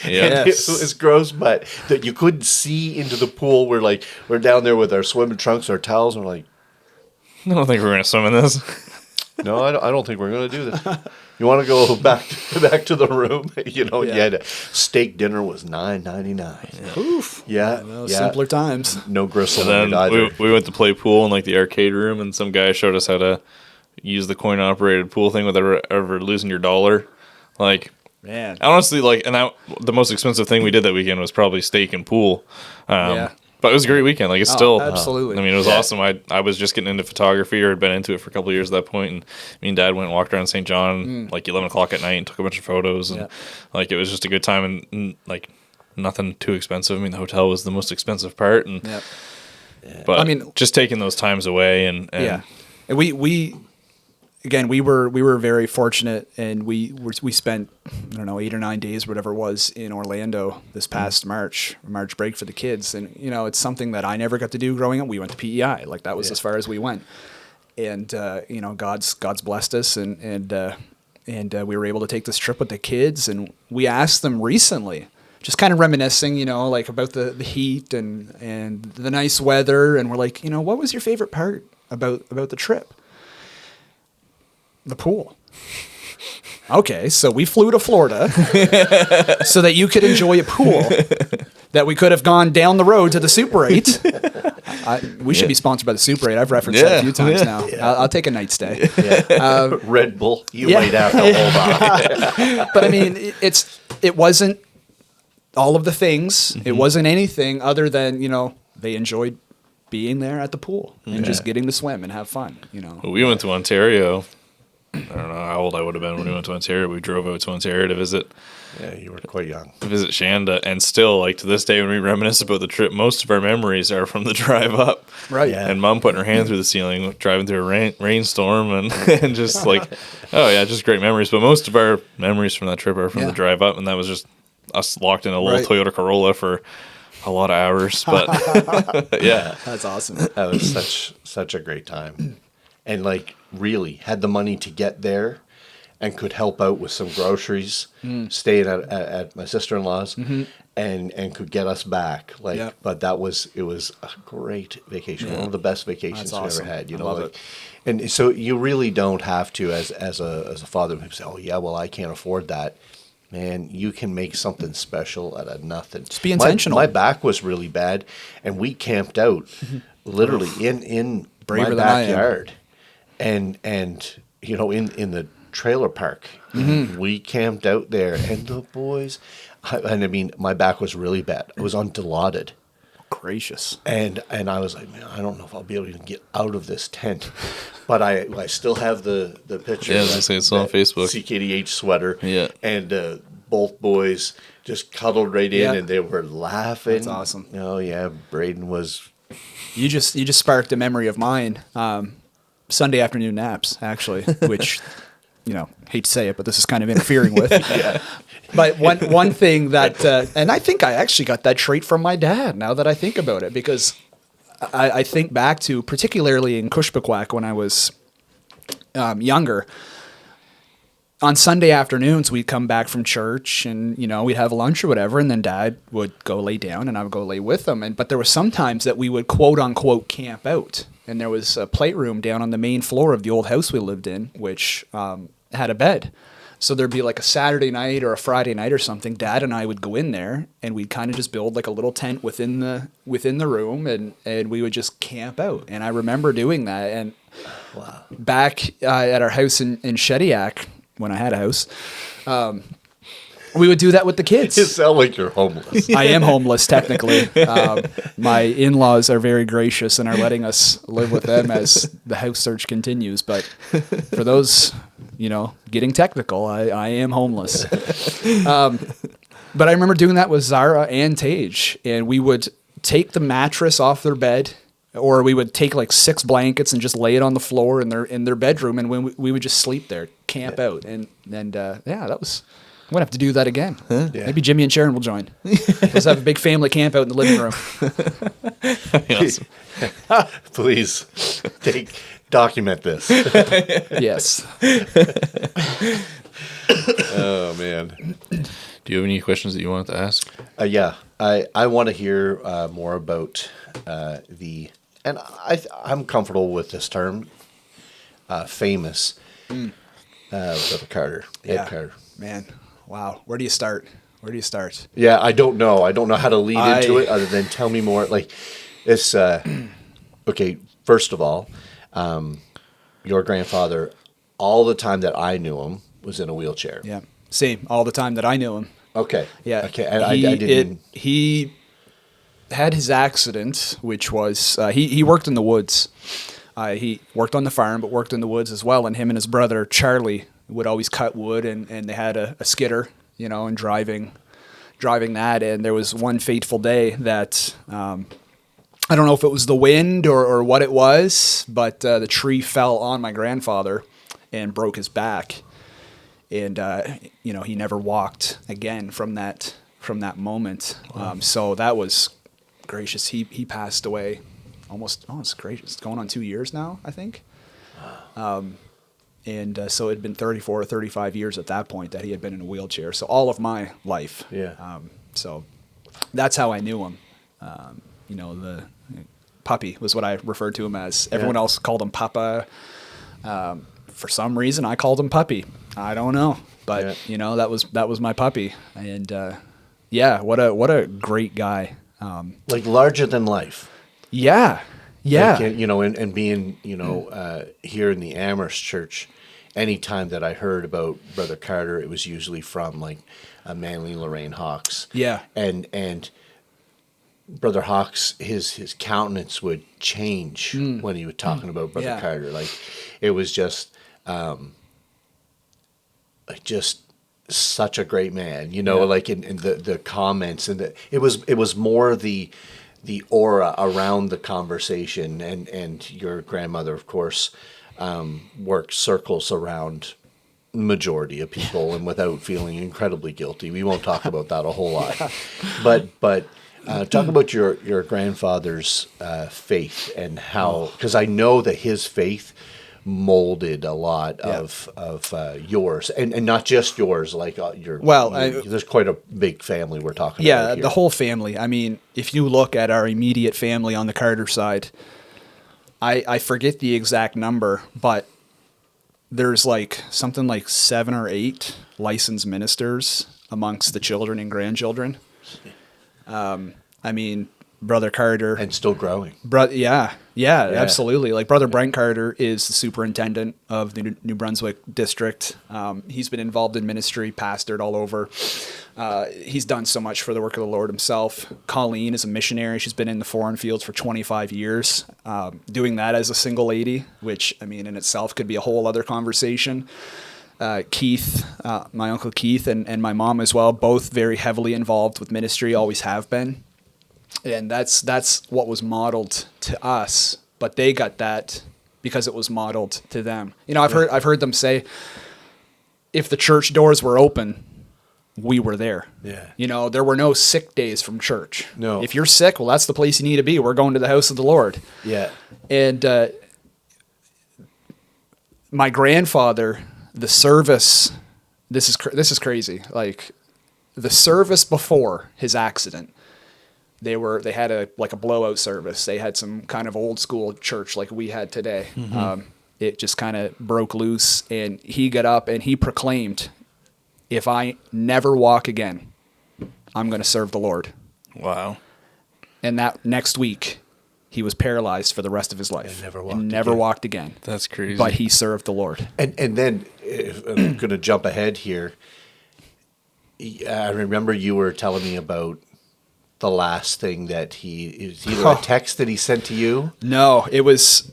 Yeah. It was gross, but that you couldn't see into the pool. We're down there with our swimming trunks, our towels, and we're like, I don't think we're going to swim in this. no, I don't think we're going to do this. You want to go back to the room? You had a steak dinner was $9.99. Oof. Yeah, simpler times. No gristle And in it then either. we went to play pool in like the arcade room, and some guy showed us how to use the coin operated pool thing without ever losing your dollar. Like, Man, honestly, the most expensive thing we did that weekend was probably steak and pool. Yeah. But it was a great weekend. Like, it's still absolutely. I mean, it was awesome. I was just getting into photography, or had been into it for a couple of years at that point, and me and Dad went and walked around St. John like 11 o'clock at night and took a bunch of photos, and like it was just a good time, and like nothing too expensive. I mean, the hotel was the most expensive part, and but I mean, just taking those times away, and and we again, we were very fortunate, and we spent, I don't know, 8 or 9 days, whatever it was, in Orlando this past March break for the kids. And, you know, it's something that I never got to do growing up. We went to PEI, like that was as far as we went. And, you know, God's blessed us, and we were able to take this trip with the kids, and we asked them recently, just kind of reminiscing, you know, like about the heat and the nice weather. And we're like, you know, what was your favorite part about the trip? The pool. Okay, so we flew to Florida so that you could enjoy a pool that we could have gone down the road to the Super 8. We should be sponsored by the Super 8. I've referenced that a few times now. Yeah. I'll take a night stay. Yeah. Red Bull, you might have to hold on. But I mean, it wasn't all of the things. It wasn't anything other than, you know, they enjoyed being there at the pool and just getting to swim and have fun, you know. We went to Ontario. I don't know how old I would have been when we went to Ontario. We drove out to Ontario to visit. Yeah, you were quite young. To visit Shanda, and still, like, to this day, when we reminisce about the trip, most of our memories are from the drive up. Right. Yeah. And Mom putting her hand through the ceiling, driving through a rainstorm, and just like, oh yeah, just great memories. But most of our memories from that trip are from the drive up, and that was just us locked in a little Toyota Corolla for a lot of hours. But yeah, that's awesome. That was such a great time, and like really had the money to get there, and could help out with some groceries, staying at my sister-in-law's, and could get us back. Like, but it was a great vacation, one of the best vacations I've ever had. You know, like, and so you really don't have to, as a father, say, oh yeah, well I can't afford that. Man, you can make something special out of nothing. Just be intentional. My back was really bad, and we camped out literally in my backyard, and you know, in the trailer park. We camped out there, and the boys, I mean, my back was really bad. I was undulated. Gracious. And I was like, man, I don't know if I'll be able to even get out of this tent. But I still have the picture. Yeah, I was gonna say it's on Facebook. CKDH sweater. Yeah. And both boys just cuddled right in, and they were laughing. That's awesome. Oh yeah, Braden was. You just sparked a memory of mine. Sunday afternoon naps, actually, which, you know, hate to say it, but this is kind of interfering with. But one thing that, and I think I actually got that trait from my dad, now that I think about it, because I think back to, particularly in Cushbequack when I was younger, on Sunday afternoons, we'd come back from church and, you know, we'd have lunch or whatever, and then Dad would go lay down and I would go lay with him. But there were some times that we would quote unquote camp out. And there was a playroom down on the main floor of the old house we lived in, which had a bed. So there'd be like a Saturday night or a Friday night or something. Dad and I would go in there, and we'd kind of just build like a little tent within the room, and we would just camp out. And I remember doing that. And back at our house in Shediac, when I had a house, we would do that with the kids. You sound like you're homeless. I am homeless, technically. My in-laws are very gracious and are letting us live with them as the house search continues. But for those, you know, getting technical, I am homeless. But I remember doing that with Zara and Tage. And we would take the mattress off their bed, or we would take like 6 blankets and just lay it on the floor in their bedroom. And when we would just sleep there, camp out. And that was... I'm going to have to do that again. Huh? Yeah. Maybe Jimmy and Sharon will join. Let's have a big family camp out in the living room. Awesome. Please document this. Yes. Oh, man. Do you have any questions that you wanted to ask? Yeah. I want to hear more about and I'm comfortable with this term, famous Little Carter, Ed Carter. Man. Wow. Where do you start? Yeah, I don't know. I don't know how to lead into it other than tell me more. Like, it's, okay, first of all, your grandfather, all the time that I knew him, was in a wheelchair. Yeah. Same. All the time that I knew him. Okay. Yeah. Okay. I didn't. He had his accident, which was, he worked in the woods. He worked on the farm, but worked in the woods as well. And him and his brother, Charlie, would always cut wood, and they had a skidder, you know, and driving that. And there was one fateful day that I don't know if it was the wind or what it was, but the tree fell on my grandfather, and broke his back. And, he never walked again from that moment. Wow. So that was gracious. He passed away it's gracious. It's going on 2 years now, I think. So it had been 34 or 35 years at that point that he had been in a wheelchair. So all of my life. Yeah. So that's how I knew him. The puppy was what I referred to him as. Everyone else called him Papa. For some reason, I called him Puppy. I don't know, but that was my puppy. And what a great guy. Like larger than life. Yeah. Yeah. Like, and being, here in the Amherst Church, anytime that I heard about Brother Carter, it was usually from like a Manly Lorraine Hawks. Yeah. And Brother Hawks, his countenance would change when he was talking about Brother Carter. Like it was just such a great man, like in the comments, and it was more the aura around the conversation, and your grandmother, of course, worked circles around majority of people and without feeling incredibly guilty. We won't talk about that a whole lot, but talk about your grandfather's faith and how, because I know that his faith molded a lot of yours, and not just yours, like there's quite a big family we're talking about here. The whole family. I mean, if you look at our immediate family on the Carter side, I forget the exact number, but there's like something like 7 or 8 licensed ministers amongst the children and grandchildren. Brother Carter, and still growing. Yeah, absolutely. Like Brother Brent Carter is the superintendent of the New Brunswick district. He's been involved in ministry, pastored all over. He's done so much for the work of the Lord himself. Colleen is a missionary. She's been in the foreign fields for 25 years, doing that as a single lady, which, in itself could be a whole other conversation. Keith, my Uncle Keith, and my mom as well, both very heavily involved with ministry, always have been. And that's what was modeled to us, but they got that because it was modeled to them. I've heard them say, if the church doors were open, we were there. Yeah. There were no sick days from church. No. If you're sick, well, that's the place you need to be. We're going to the house of the Lord. Yeah. And my grandfather, the service, this is crazy. Like the service before his accident, they had a blowout service. They had some kind of old school church like we had today. Mm-hmm. It just kind of broke loose, and he got up and he proclaimed, if I never walk again, I'm going to serve the Lord. Wow. And that next week, he was paralyzed for the rest of his life. And never walked again. That's crazy. But he served the Lord. And then, if I'm going to jump ahead here, I remember you were telling me about the last thing that either a text that he sent to you. No, it was...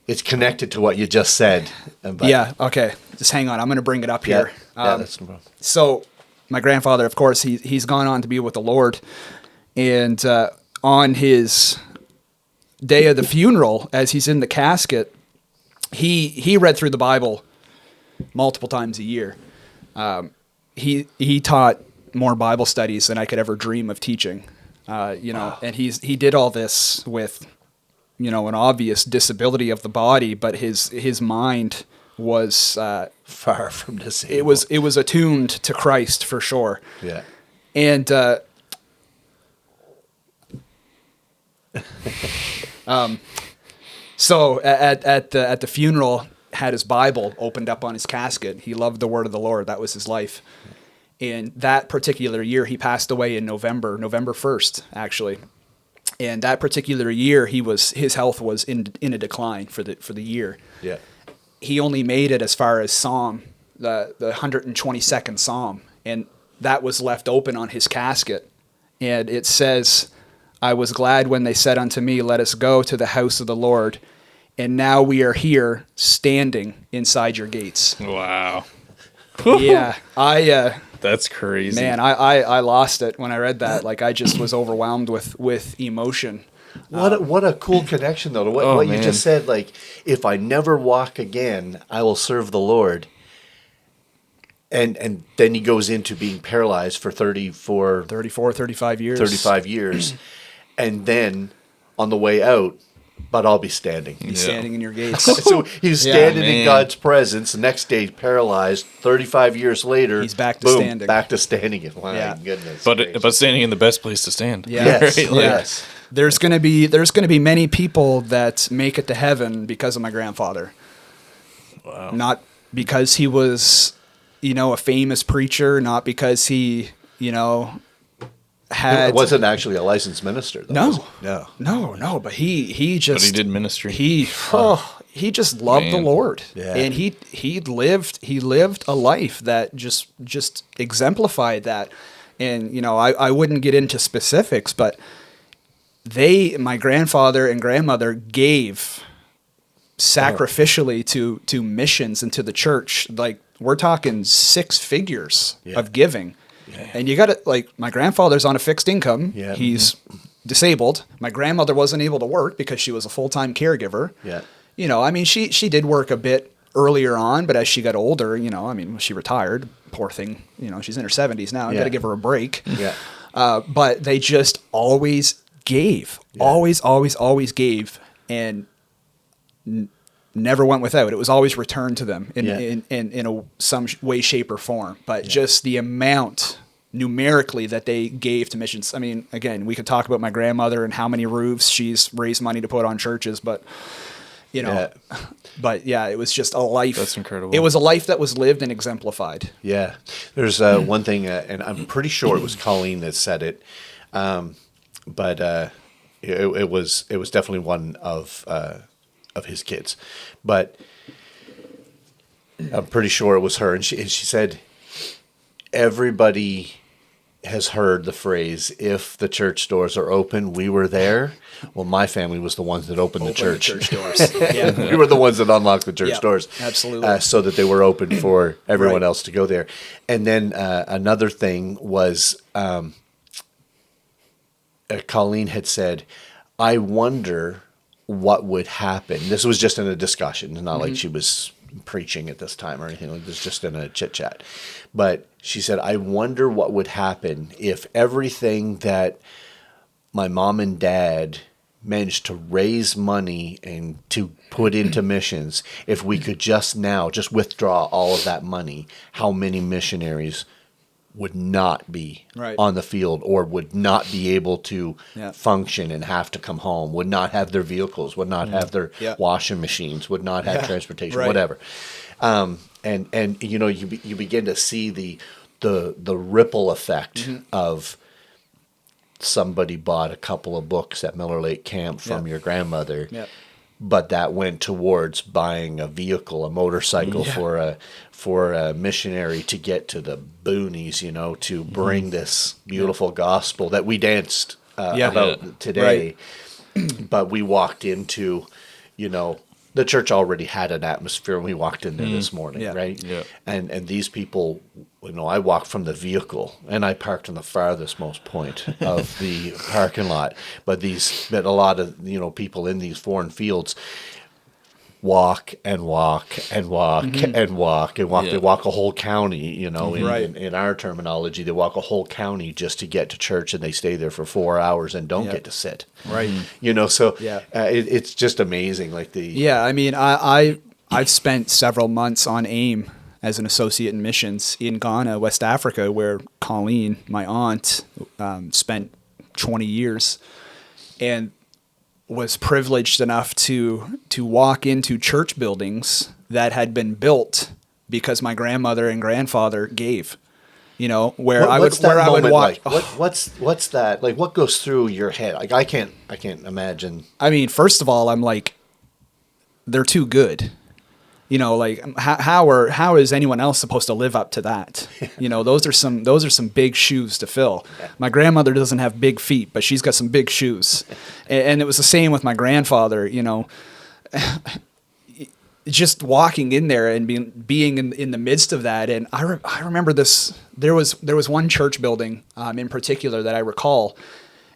It's connected to what you just said. Yeah, okay. Just hang on. I'm going to bring it up here. That's no problem. So my grandfather, of course, he's gone on to be with the Lord. And on his day of the funeral, as he's in the casket, he read through the Bible multiple times a year. He taught more Bible studies than I could ever dream of teaching. Wow. And he did all this with, an obvious disability of the body, but his mind was far from disabled. It was attuned to Christ for sure. Yeah. And so at the funeral, had his Bible opened up on his casket. He loved the word of the Lord. That was his life. And that particular year, he passed away in November 1st, actually. And that particular year, his health was in a decline for the year. Yeah. He only made it as far as Psalm, the 122nd Psalm, and that was left open on his casket. And it says, I was glad when they said unto me, let us go to the house of the Lord. And now we are here standing inside your gates. Wow. Yeah. That's crazy. Man, I lost it when I read that. Like I just was overwhelmed with emotion. What a cool connection, though, to what you just said. Like, if I never walk again, I will serve the Lord. And then he goes into being paralyzed for 35 years. 35 years. And then on the way out, but I'll be standing. He's standing in your gates. So he's standing in God's presence. The next day, paralyzed. 35 years later, he's back to standing. Back to standing. My goodness. But standing in the best place to stand. Yeah. Yes. Right? Yes. There's gonna be many people that make it to heaven because of my grandfather. Wow. Not because he was, a famous preacher, not because he, It wasn't actually a licensed minister, though. No. But he just. But he did ministry. He just loved the Lord, and he lived a life that just exemplified that. And I wouldn't get into specifics, but my grandfather and grandmother gave sacrificially to missions and to the church. Like, we're talking 6 figures of giving. Yeah. And you got to, like, my grandfather's on a fixed income. Yeah. He's disabled. My grandmother wasn't able to work because she was a full-time caregiver. Yeah. She did work a bit earlier on, but as she got older, she retired. Poor thing. She's in her 70s now. You got to give her a break. Yeah. But they just always gave. Yeah. Always gave. And never went without. It was always returned to them in some way, shape, or form. But just the amount numerically that they gave to missions. I mean, again, we could talk about my grandmother and how many roofs she's raised money to put on churches, but it was just a life. That's incredible. It was a life that was lived and exemplified. Yeah. There's one thing, and I'm pretty sure it was Colleen that said it, but it was definitely one of his kids, but I'm pretty sure it was her. And she said, everybody has heard the phrase, if the church doors are open, we were there. Well, my family was the ones that opened the church doors. Yeah. We were the ones that unlocked the church doors. Absolutely. So that they were open for everyone else to go there. And then another thing was Colleen had said, I wonder what would happen. This was just in a discussion. It's not like she was preaching at this time or anything. Like this, just in a chit chat. But she said, I wonder what would happen if everything that my mom and dad managed to raise money and to put into missions, if we could just withdraw all of that money, how many missionaries would not be on the field or would not be able to function and have to come home, would not have their vehicles, would not have their washing machines, would not have transportation, whatever. And you begin to see the ripple effect of somebody bought a couple of books at Miller Lake Camp from your grandmother. But that went towards buying a vehicle, a motorcycle for a missionary to get to the boonies, to bring this beautiful gospel that we danced about today. But we walked into, the church already had an atmosphere when we walked in there this morning, right? Yeah. And these people, I walked from the vehicle and I parked on the farthest most point of the parking lot. But a lot of, people in these foreign fields walk and walk and walk and walk and walk. Yeah. They walk a whole county, in our terminology, they walk a whole county just to get to church, and they stay there for 4 hours and don't get to sit. Right. It's just amazing. I've spent several months on AIM as an associate in missions in Ghana, West Africa, where Colleen, my aunt, spent 20 years and was privileged enough to walk into church buildings that had been built because my grandmother and grandfather gave. I would walk. Like? What's that like? What goes through your head? Like I can't imagine. I mean, first of all, I'm like, they're too good. How is anyone else supposed to live up to that? Those are some big shoes to fill. My grandmother doesn't have big feet, but she's got some big shoes. And it was the same with my grandfather, just walking in there and being in the midst of that. And I remember this, there was one church building in particular that I recall.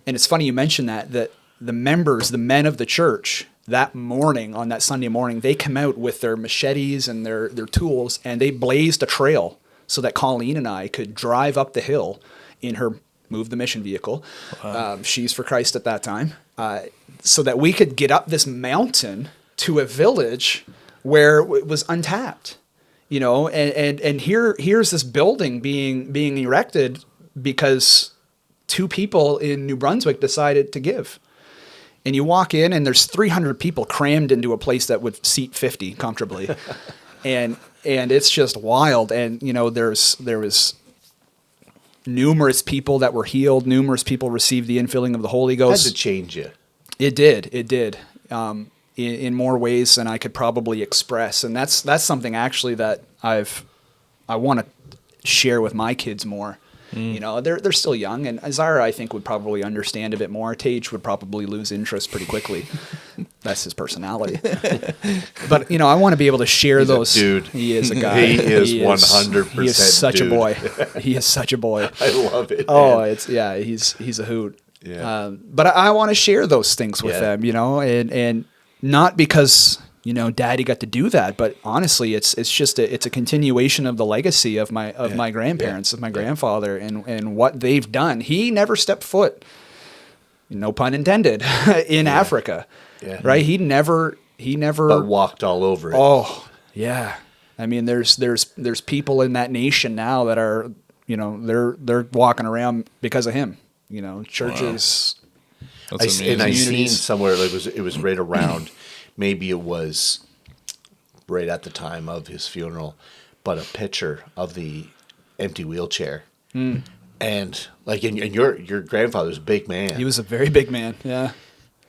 And it's funny you mentioned that the members, the men of the church, that morning, on that Sunday morning, they come out with their machetes and their tools, and they blazed a trail so that Colleen and I could drive up the hill in her Move the Mission vehicle. Wow. She's for Christ at that time. So that we could get up this mountain to a village where it was untapped, you know, and here's this building being erected because 2 people in New Brunswick decided to give. And you walk in and there's 300 people crammed into a place that would seat 50 comfortably. and it's just wild. And, you know, there was numerous people that were healed. Numerous people received the infilling of the Holy Ghost. Had to change you. It did. In more ways than I could probably express. And that's something actually that I want to share with my kids more. You know, they're still young, and Zara, I think, would probably understand a bit more. Tage would probably lose interest pretty quickly. That's his personality. But, you know, I want to be able to share those. Dude. He is a guy. He is 100% He is such dude. a boy. He is such a boy. I love it. Oh, man. he's a hoot. Yeah. But I want to share those things with Yeah. them, you know, and not because, you know, Daddy got to do that, but honestly, it's just it's a continuation of the legacy of my grandparents, of my grandfather, and what they've done. He never stepped foot, no pun intended, in Africa, right? He never. But walked all over it. Oh, yeah. I mean, there's people in that nation now that are, you know, they're walking around because of him. You know, churches. Wow. That's amazing. And I seen somewhere it was right around, maybe it was right at the time of his funeral, but a picture of the empty wheelchair. And like, and your grandfather's a big man. He was a very big man. Yeah.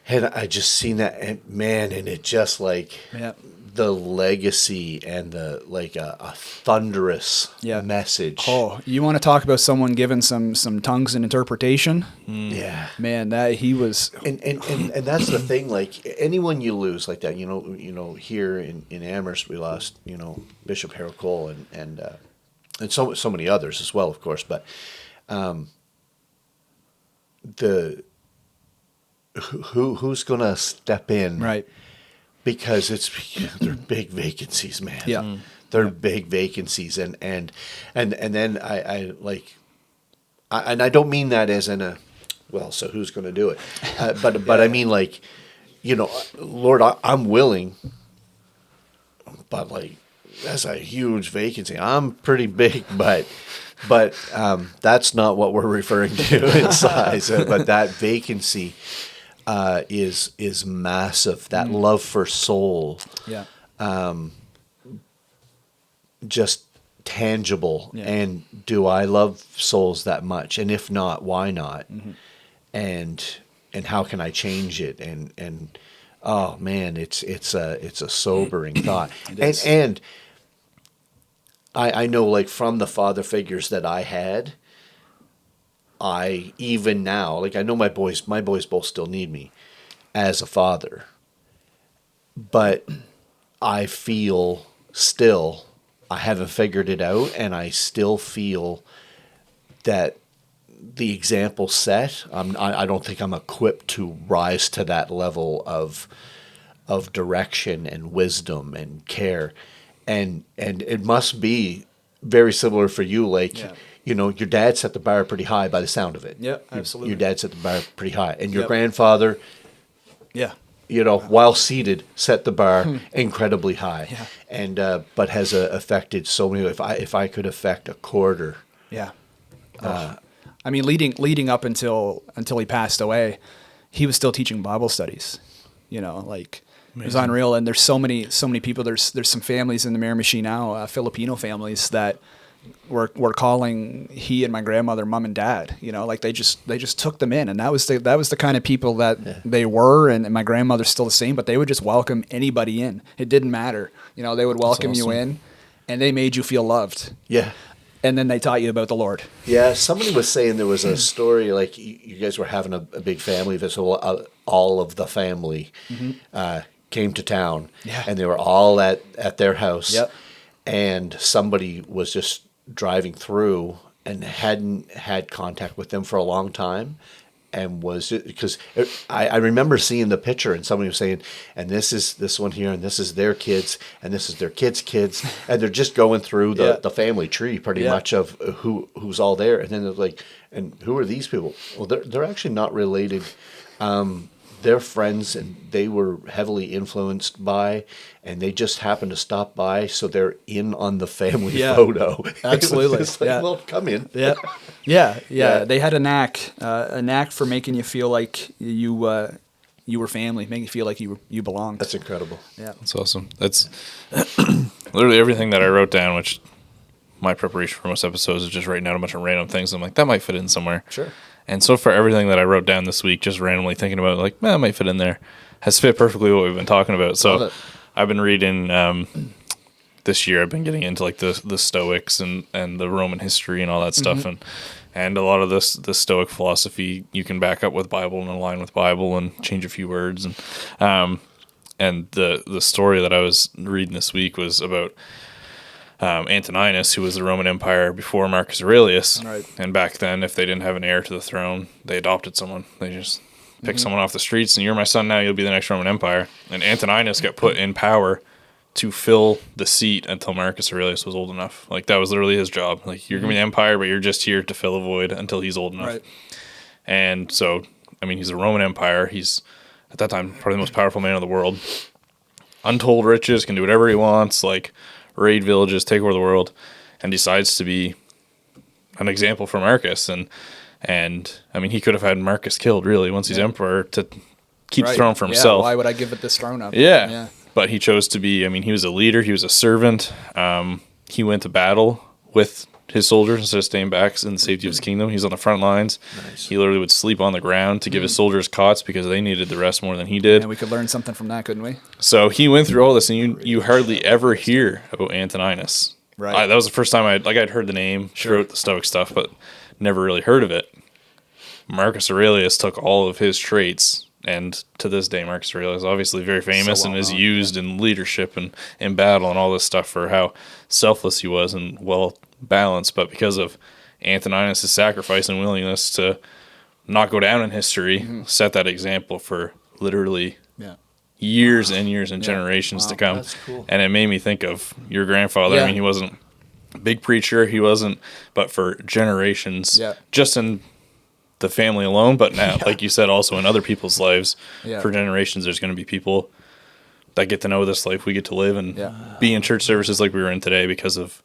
And I just seen that, and man, and it just like the legacy and the like a thunderous message. Oh, you want to talk about someone giving some tongues and interpretation? Yeah, man, that he was. And that's the thing. Like anyone you lose like that, you know, here in Amherst we lost, you know, Bishop Harold Cole and so many others as well, of course. But who's gonna step in, right? Because they're big vacancies, man. Yeah. They're big vacancies. And then I like, and I don't mean that as in so who's going to do it? But I mean, like, you know, Lord, I'm willing, but like, that's a huge vacancy. I'm pretty big, but that's not what we're referring to in size. But that vacancy, is massive. That love for soul, just tangible. And do I love souls that much? And if not, why not? And how can I change it? And oh man, it's a sobering thought. And I know, like, from the father figures that I had, I even now, like, I know my boys both still need me as a father, but I feel still I haven't figured it out, and I still feel that the example set, I don't think I'm equipped to rise to that level of direction and wisdom and care, and it must be very similar for you, like. Yeah. You know, your dad set the bar pretty high by the sound of it. Yeah, absolutely. Your dad set the bar pretty high. And your grandfather, you know, Yeah. while seated, set the bar incredibly high. Yeah. And but has affected so many. If I could affect a quarter. Yeah. I mean, leading up until he passed away, he was still teaching Bible studies. You know, like, it was unreal. And there's so many people. There's some families in the Miramichi now, Filipino families that were calling he and my grandmother mom and dad. You know, like they just took them in, and that was the kind of people that they were. And my grandmother's still the same, but they would just welcome anybody in. It didn't matter. You know, they would welcome you in, and they made you feel loved. Yeah. And then they taught you about the Lord. Yeah, somebody was saying there was a story, like you guys were having a big family visit. So all of the family came to town, and they were all at their house. Yep. And somebody was just driving through and hadn't had contact with them for a long time, and was because I remember seeing the picture and somebody was saying, and this is this one here, and this is their kids, and this is their kids, and they're just going through the family tree pretty much of who's all there, and then it's like, and who are these people? Well, they're actually not related. They're friends, and they were heavily influenced by, and they just happened to stop by, so they're in on the family photo. Absolutely, well, come in. Yeah. They had a knack for making you feel like you were family, making you feel like you belonged. That's incredible. Yeah, That's awesome. That's literally everything that I wrote down, which my preparation for most episodes is just writing out a bunch of random things. I'm like, that might fit in somewhere. Sure. And so far, everything that I wrote down this week, just randomly thinking about, like, that might fit in there, has fit perfectly what we've been talking about. So I've been reading this year. I've been getting into like the Stoics and the Roman history and all that stuff, and a lot of the Stoic philosophy you can back up with Bible and align with Bible and change a few words. And the story that I was reading this week was about Antoninus, who was the Roman Empire before Marcus Aurelius. Right. And back then, if they didn't have an heir to the throne, they adopted someone. They just picked someone off the streets, and you're my son now, you'll be the next Roman Empire. And Antoninus got put in power to fill the seat until Marcus Aurelius was old enough. Like, that was literally his job. Like, you're going to be the empire, but you're just here to fill a void until he's old enough. Right. And so, I mean, he's a Roman Empire. He's, at that time, probably the most powerful man in the world. Untold riches, can do whatever he wants, like, raid villages, take over the world, and decides to be an example for Marcus. And I mean, he could have had Marcus killed, really, once he's emperor, to keep the throne for himself. Yeah, why would I give it this throne up? Yeah. But he chose to be, I mean, he was a leader, he was a servant. He went to battle with his soldiers instead of staying back in the safety of his kingdom. He's on the front lines. Nice. He literally would sleep on the ground to give his soldiers cots because they needed the rest more than he did. And we could learn something from that, couldn't we? So he went through all this, and you hardly ever hear about Antoninus. Right. That was the first time I'd heard the name throughout the Stoic stuff, but never really heard of it. Marcus Aurelius took all of his traits, and to this day, Marcus Aurelius is obviously very famous and is used in leadership and in battle and all this stuff for how selfless he was and well balanced. But because of Antoninus' sacrifice and willingness to not go down in history, set that example for literally years and years and generations to come. That's cool. And it made me think of your grandfather. I mean, he wasn't a big preacher, but for generations, just in the family alone, but now, like you said, also in other people's lives, for generations, there's going to be people that get to know this life we get to live and be in church services like we were in today because of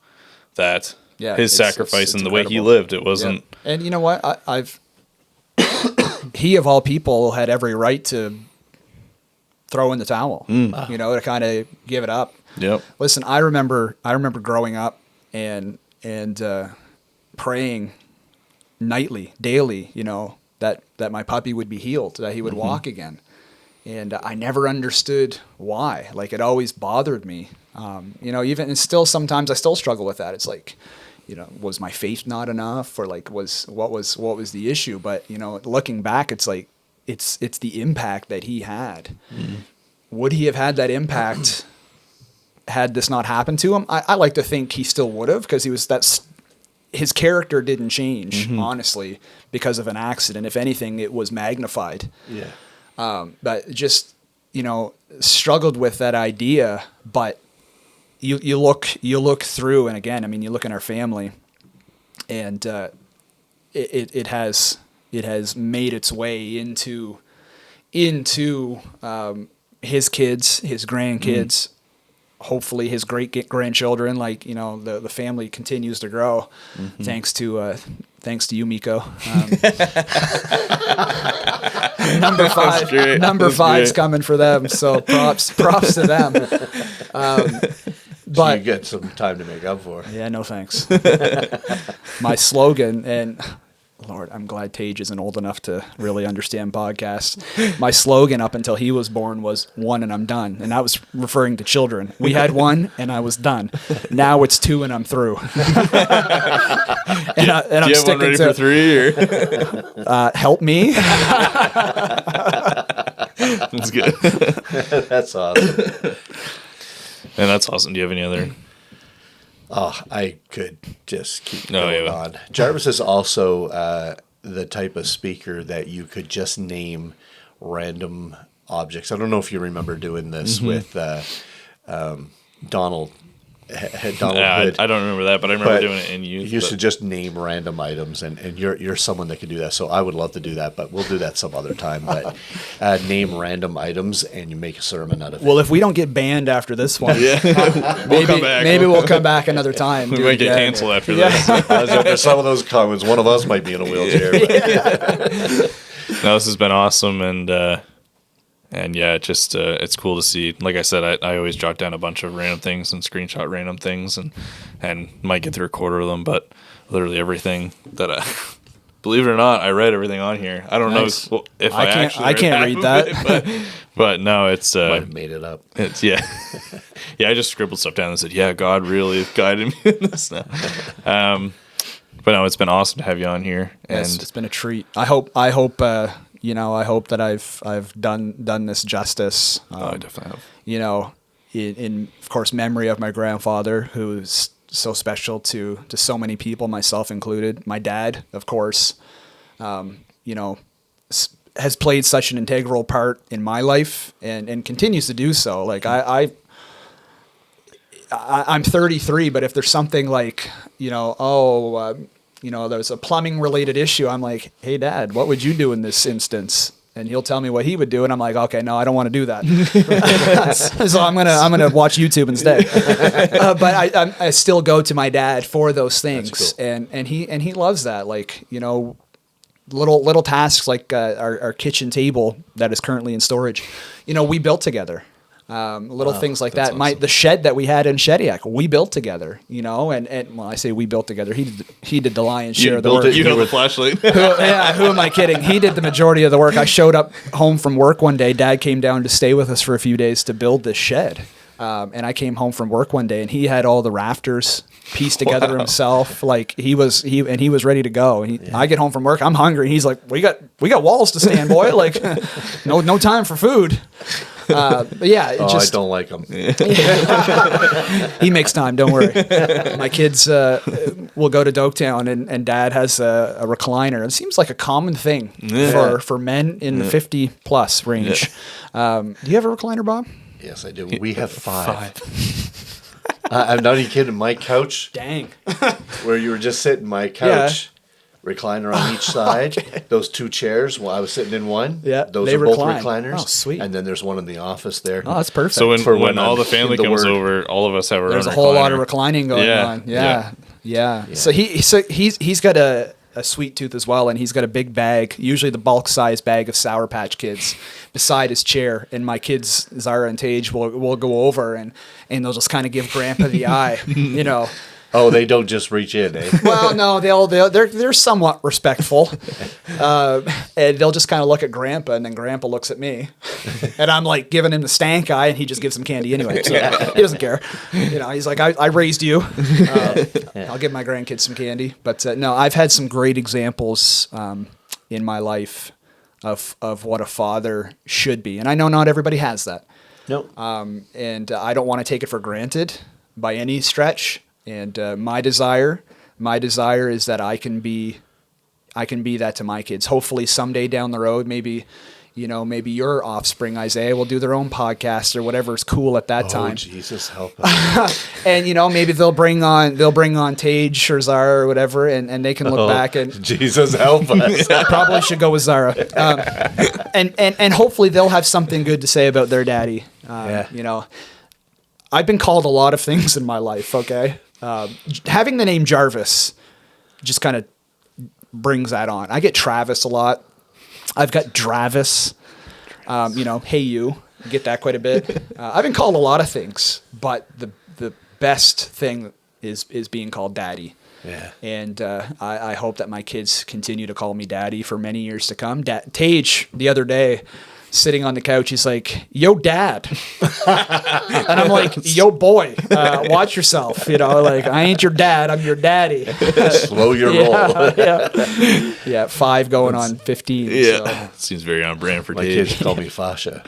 that. His sacrifice and the way he lived. It wasn't. And you know what? He of all people had every right to throw in the towel. You know, to kind of give it up. Yep. Listen, I remember growing up and praying nightly, daily, you know, that my puppy would be healed, that he would walk again. And I never understood why. Like, it always bothered me. You know, even, and still sometimes I still struggle with that. It's like, you know, was my faith not enough, or like what was the issue? But, you know, looking back, it's like, it's the impact that he had. Would he have had that impact had this not happened to him? I like to think he still would have, because his character didn't change, honestly, because of an accident. If anything, it was magnified. But just, you know, struggled with that idea. But you look through, and again, I mean, you look in our family, and it has made its way into his kids, his grandkids. Hopefully his great grandchildren. Like, you know, the family continues to grow, thanks to you, Miko. Number five's coming for them. So props to them. But you get some time to make up for. Yeah, no thanks. My slogan, and Lord, I'm glad Tage isn't old enough to really understand podcasts. My slogan up until he was born was 1 and I'm done. And I was referring to children. We had 1 and I was done. Now it's 2 and I'm through. and I'm have one ready for 3 or? Help me. That's good. That's awesome. And that's awesome. Do you have any other? Oh, I could just keep going on. Jarvis is also the type of speaker that you could just name random objects. I don't know if you remember doing this with Donald Hood. I don't remember that, but I remember doing it in youth. You used to just name random items, and you're someone that could do that. So I would love to do that, but we'll do that some other time. But name random items, and you make a sermon out of it. Well, if we don't get banned after this one, We'll come back. maybe we'll come back another time. We might get canceled after this. There's some of those comments. One of us might be in a wheelchair. But. No, this has been awesome, and yeah, it's cool to see. Like I said, I always jot down a bunch of random things and screenshot random things, and might get through a quarter of them, but literally everything that believe it or not, I read everything on here. I don't know if I can't read that, but no, it's Might have made it up. It's yeah. I just scribbled stuff down and said, yeah, God really guided me in this now. But no, it's been awesome to have you on here, and it's been a treat. I hope I hope that I've done this justice. I definitely have. In of course memory of my grandfather, who's so special to so many people, myself included. My dad, of course, has played such an integral part in my life and continues to do so. Like I'm 33, but if there's something like, there's a plumbing related issue, I'm like, hey Dad, what would you do in this instance? And he'll tell me what he would do, and I'm like, okay, no, I don't want to do that. So I'm gonna watch YouTube instead. But I still go to my dad for those things, cool. and he loves that. Like, little tasks like our kitchen table that is currently in storage. We built together. Things like that. Awesome. The shed that we had in Shediac, we built together, and well, I say we built together. He did the lion's share of the work. You held the flashlight. Who am I kidding? He did the majority of the work. I showed up home from work one day. Dad came down to stay with us for a few days to build this shed. And I came home from work one day, and he had all the rafters pieced together himself. Like he was ready to go. And I get home from work, I'm hungry. And he's like, we got walls to stand, boy. Like no time for food. But yeah, I don't like him. He makes time. Don't worry. My kids will go to Doketown, and Dad has a recliner. It seems like a common thing for men in the 50 plus range. Do you have a recliner, Bob? Yes, I do. We have five. I'm not even kidding. My couch. Dang. Where you were just sitting, my couch. Recliner on each side. Okay. Those two chairs. Well, I was sitting in one. Yeah, those are both recliners. Oh, sweet. And then there's one in the office there. Oh, that's perfect. So when all the family comes over, all of us have our There's own a whole recliner. lot of reclining going on. Yeah. So he's got a sweet tooth as well, and he's got a big bag, usually the bulk size bag of Sour Patch Kids, beside his chair. And my kids, Zara and Tage, will go over and they'll just kind of give Grandpa the eye, Oh, they don't just reach in, eh? Well, no, they're somewhat respectful, and they'll just kind of look at Grandpa, and then Grandpa looks at me, and I'm like giving him the stank eye, and he just gives him candy anyway, so he doesn't care. He's like, I raised you. I'll give my grandkids some candy, but no, I've had some great examples in my life of what a father should be, and I know not everybody has that. No. And I don't want to take it for granted by any stretch. And my desire is that I can be that to my kids. Hopefully someday down the road, maybe your offspring, Isaiah, will do their own podcast or whatever's cool at that time. Oh, Jesus, help us. And maybe they'll bring on Tage or Zara or whatever, and they can look back and Jesus, help us. I probably should go with Zara. And hopefully they'll have something good to say about their daddy. I've been called a lot of things in my life. Okay. Having the name Jarvis just kind of brings that on. I get Travis a lot. I've got Dravis. Hey you. I get that quite a bit. I've been called a lot of things, but the best thing is being called Daddy. Yeah. And I hope that my kids continue to call me Daddy for many years to come. Tage, the other day, sitting on the couch, he's like, yo, Dad. And I'm like, yo, boy, watch yourself. I ain't your dad, I'm your daddy. Slow your roll. Yeah, 5 going on 15. Yeah, so. Seems very on brand for my Dave. kids call me Fasha.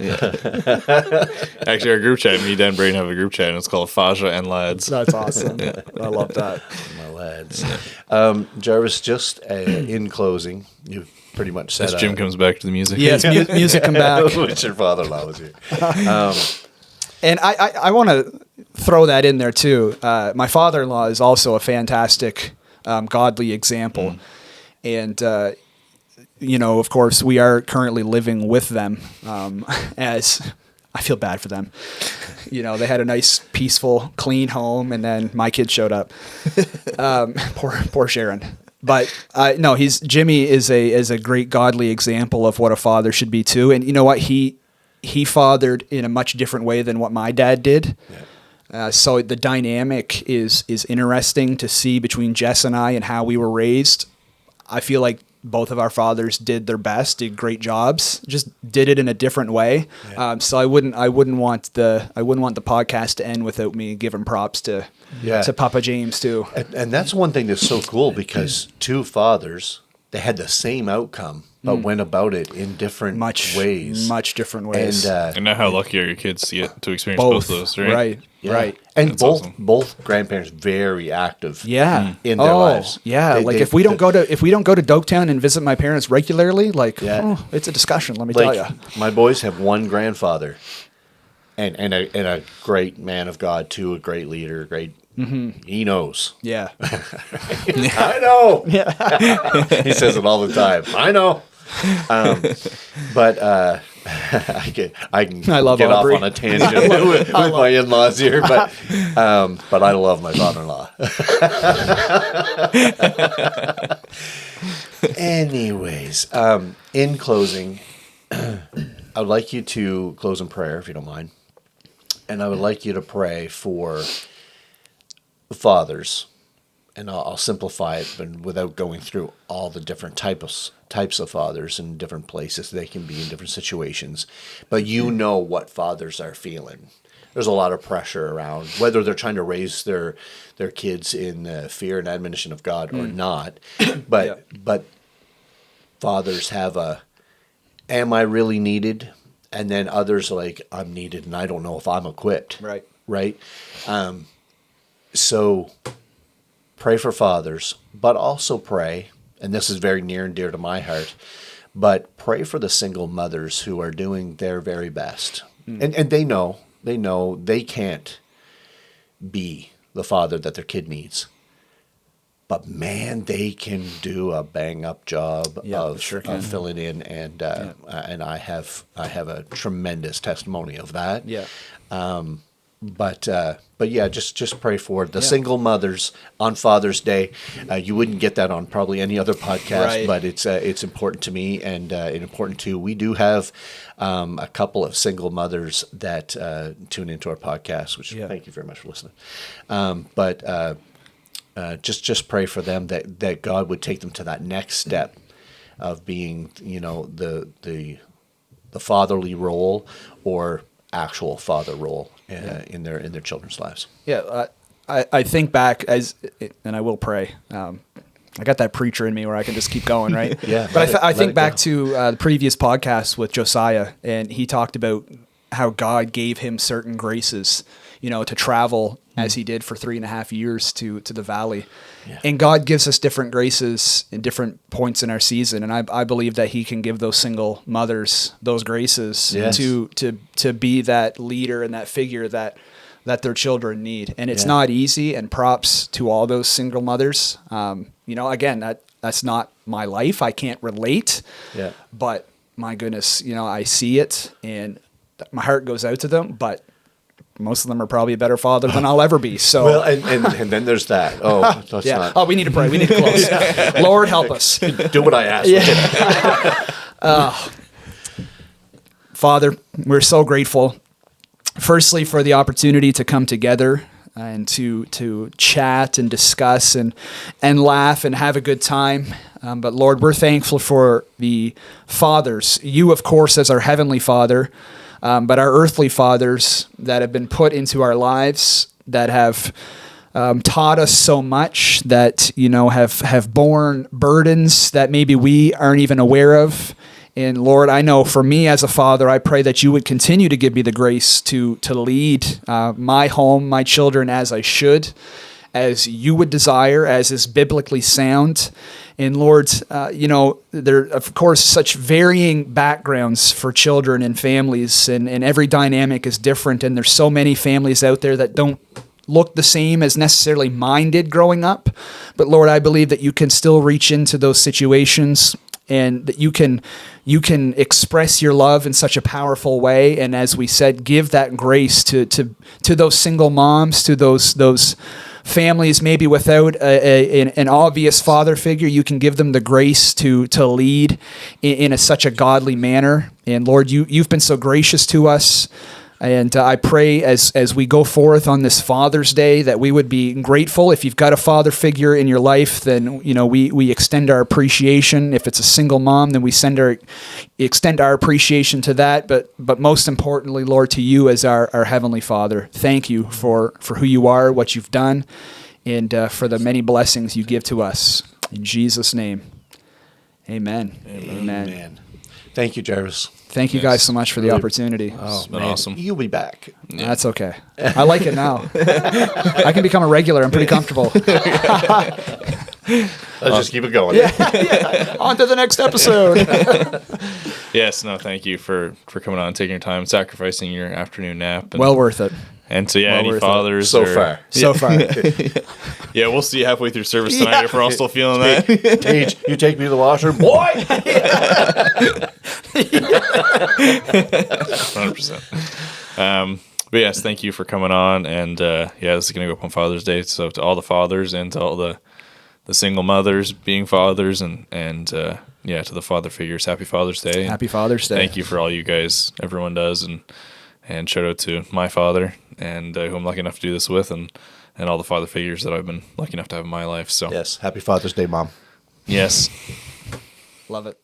Actually, our group chat, me, Dan, Braden have a group chat, and it's called Faja and Lads. That's awesome. I love that. My lads. Jarvis, just in closing, you've pretty much said As Jim comes back to the music. Yes, music come back. which your father-in-law was here. And I want to throw that in there too. My father-in-law is also a fantastic, godly example. And, of course, we are currently living with them, as I feel bad for them. They had a nice, peaceful, clean home, and then my kids showed up. Poor Sharon. But no, Jimmy is a great godly example of what a father should be too. And you know what? He fathered in a much different way than what my dad did. Yeah. So the dynamic is interesting to see between Jess and I and how we were raised. I feel like both of our fathers did their best, did great jobs, just did it in a different way. Yeah. So I wouldn't want the podcast to end without me giving props to Papa James too. And that's one thing that's so cool, because two fathers, they had the same outcome, but went about it in different ways. Much different ways. And now how lucky are your kids to experience both of those, right? Right. Yeah. Right. And That's both awesome. both grandparents very active. Yeah. In their lives. Yeah. If we don't go to Doketown and visit my parents regularly, it's a discussion, let me tell you. My boys have one grandfather, and a great man of God too, a great leader, he knows. Yeah. I know. Yeah. He says it all the time. I know. But I can love get Aubrey. off on a tangent with my in-laws here, but I love my father-in-law. Anyways, in closing, I would like you to close in prayer, if you don't mind, and I would like you to pray for fathers. And I'll simplify it, but without going through all the different types of fathers in different places they can be in different situations. But you know what fathers are feeling. There's a lot of pressure around, whether they're trying to raise their kids in fear and admonition of God or not. But fathers have am I really needed? And then others are like, I'm needed and I don't know if I'm equipped. Right? So pray for fathers, but also pray, and this is very near and dear to my heart, but pray for the single mothers who are doing their very best. And they know they can't be the father that their kid needs. But man, they can do a bang up job of filling in, and I have a tremendous testimony of that. Yeah. But yeah, just pray for the single mothers on Father's Day. You wouldn't get that on probably any other podcast, but it's important to me and important to. We do have a couple of single mothers that tune into our podcast, which thank you very much for listening. But just pray for them that God would take them to that next step of being, the fatherly role or actual father role in their children's lives. Yeah, I think back and I will pray. I got that preacher in me where I can just keep going, right? Yeah. But I think back to the previous podcast with Josiah, and he talked about how God gave him certain graces, to travel as he did for 3.5 years to the valley. Yeah. And God gives us different graces in different points in our season. And I believe that he can give those single mothers those graces to be that leader and that figure that their children need. And it's not easy, and props to all those single mothers. Again, that's not my life. I can't relate, but my goodness, I see it and my heart goes out to them, but most of them are probably a better father than I'll ever be. So, well, and then there's that. Oh, that's not. Oh, we need to pray. We need to close. Lord, help us. Do what I asked. Father, we're so grateful. Firstly, for the opportunity to come together and to chat and discuss and laugh and have a good time. But Lord, we're thankful for the fathers. You, of course, as our heavenly Father. But our earthly fathers that have been put into our lives, that have taught us so much, that have borne burdens that maybe we aren't even aware of, And Lord, I know for me as a father, I pray that you would continue to give me the grace to lead my home, my children as I should, as you would desire, as is biblically sound. And Lord, there are, of course, such varying backgrounds for children and families, and every dynamic is different. And there's so many families out there that don't look the same as necessarily mine did growing up. But Lord, I believe that you can still reach into those situations, and that you can express your love in such a powerful way. And as we said, give that grace to those single moms, to those families maybe without an obvious father figure. You can give them the grace to lead in such a godly manner. And Lord, you've been so gracious to us. And I pray as we go forth on this Father's Day that we would be grateful. If you've got a father figure in your life, then we extend our appreciation. If it's a single mom, then we extend our appreciation to that. But most importantly, Lord, to you as our Heavenly Father, thank you for who you are, what you've done, and for the many blessings you give to us. In Jesus' name, amen. Amen. Thank you, Jarvis. Thank you guys so much for the opportunity. Oh, been man. awesome. You'll be back. Yeah. That's okay. I like it now. I can become a regular. I'm pretty comfortable. Let's just keep it going. Yeah. On to the next episode. Yes, no, thank you for coming on, taking your time, sacrificing your afternoon nap. And, Well worth it. And so, well any worth it. fathers So far. So far. Yeah, we'll see halfway through service tonight if we're all still feeling that. Tage, you take me to the washer, boy. 100%. But yes, thank you for coming on. And this is going to go up on Father's Day. So to all the fathers and to all the single mothers being fathers and to the father figures, happy Father's Day. Happy Father's Day. Thank you for all you guys, everyone does. And shout out to my father and who I'm lucky enough to do this with, and all the father figures that I've been lucky enough to have in my life. So Yes. Happy Father's Day, Mom. yes. Love it.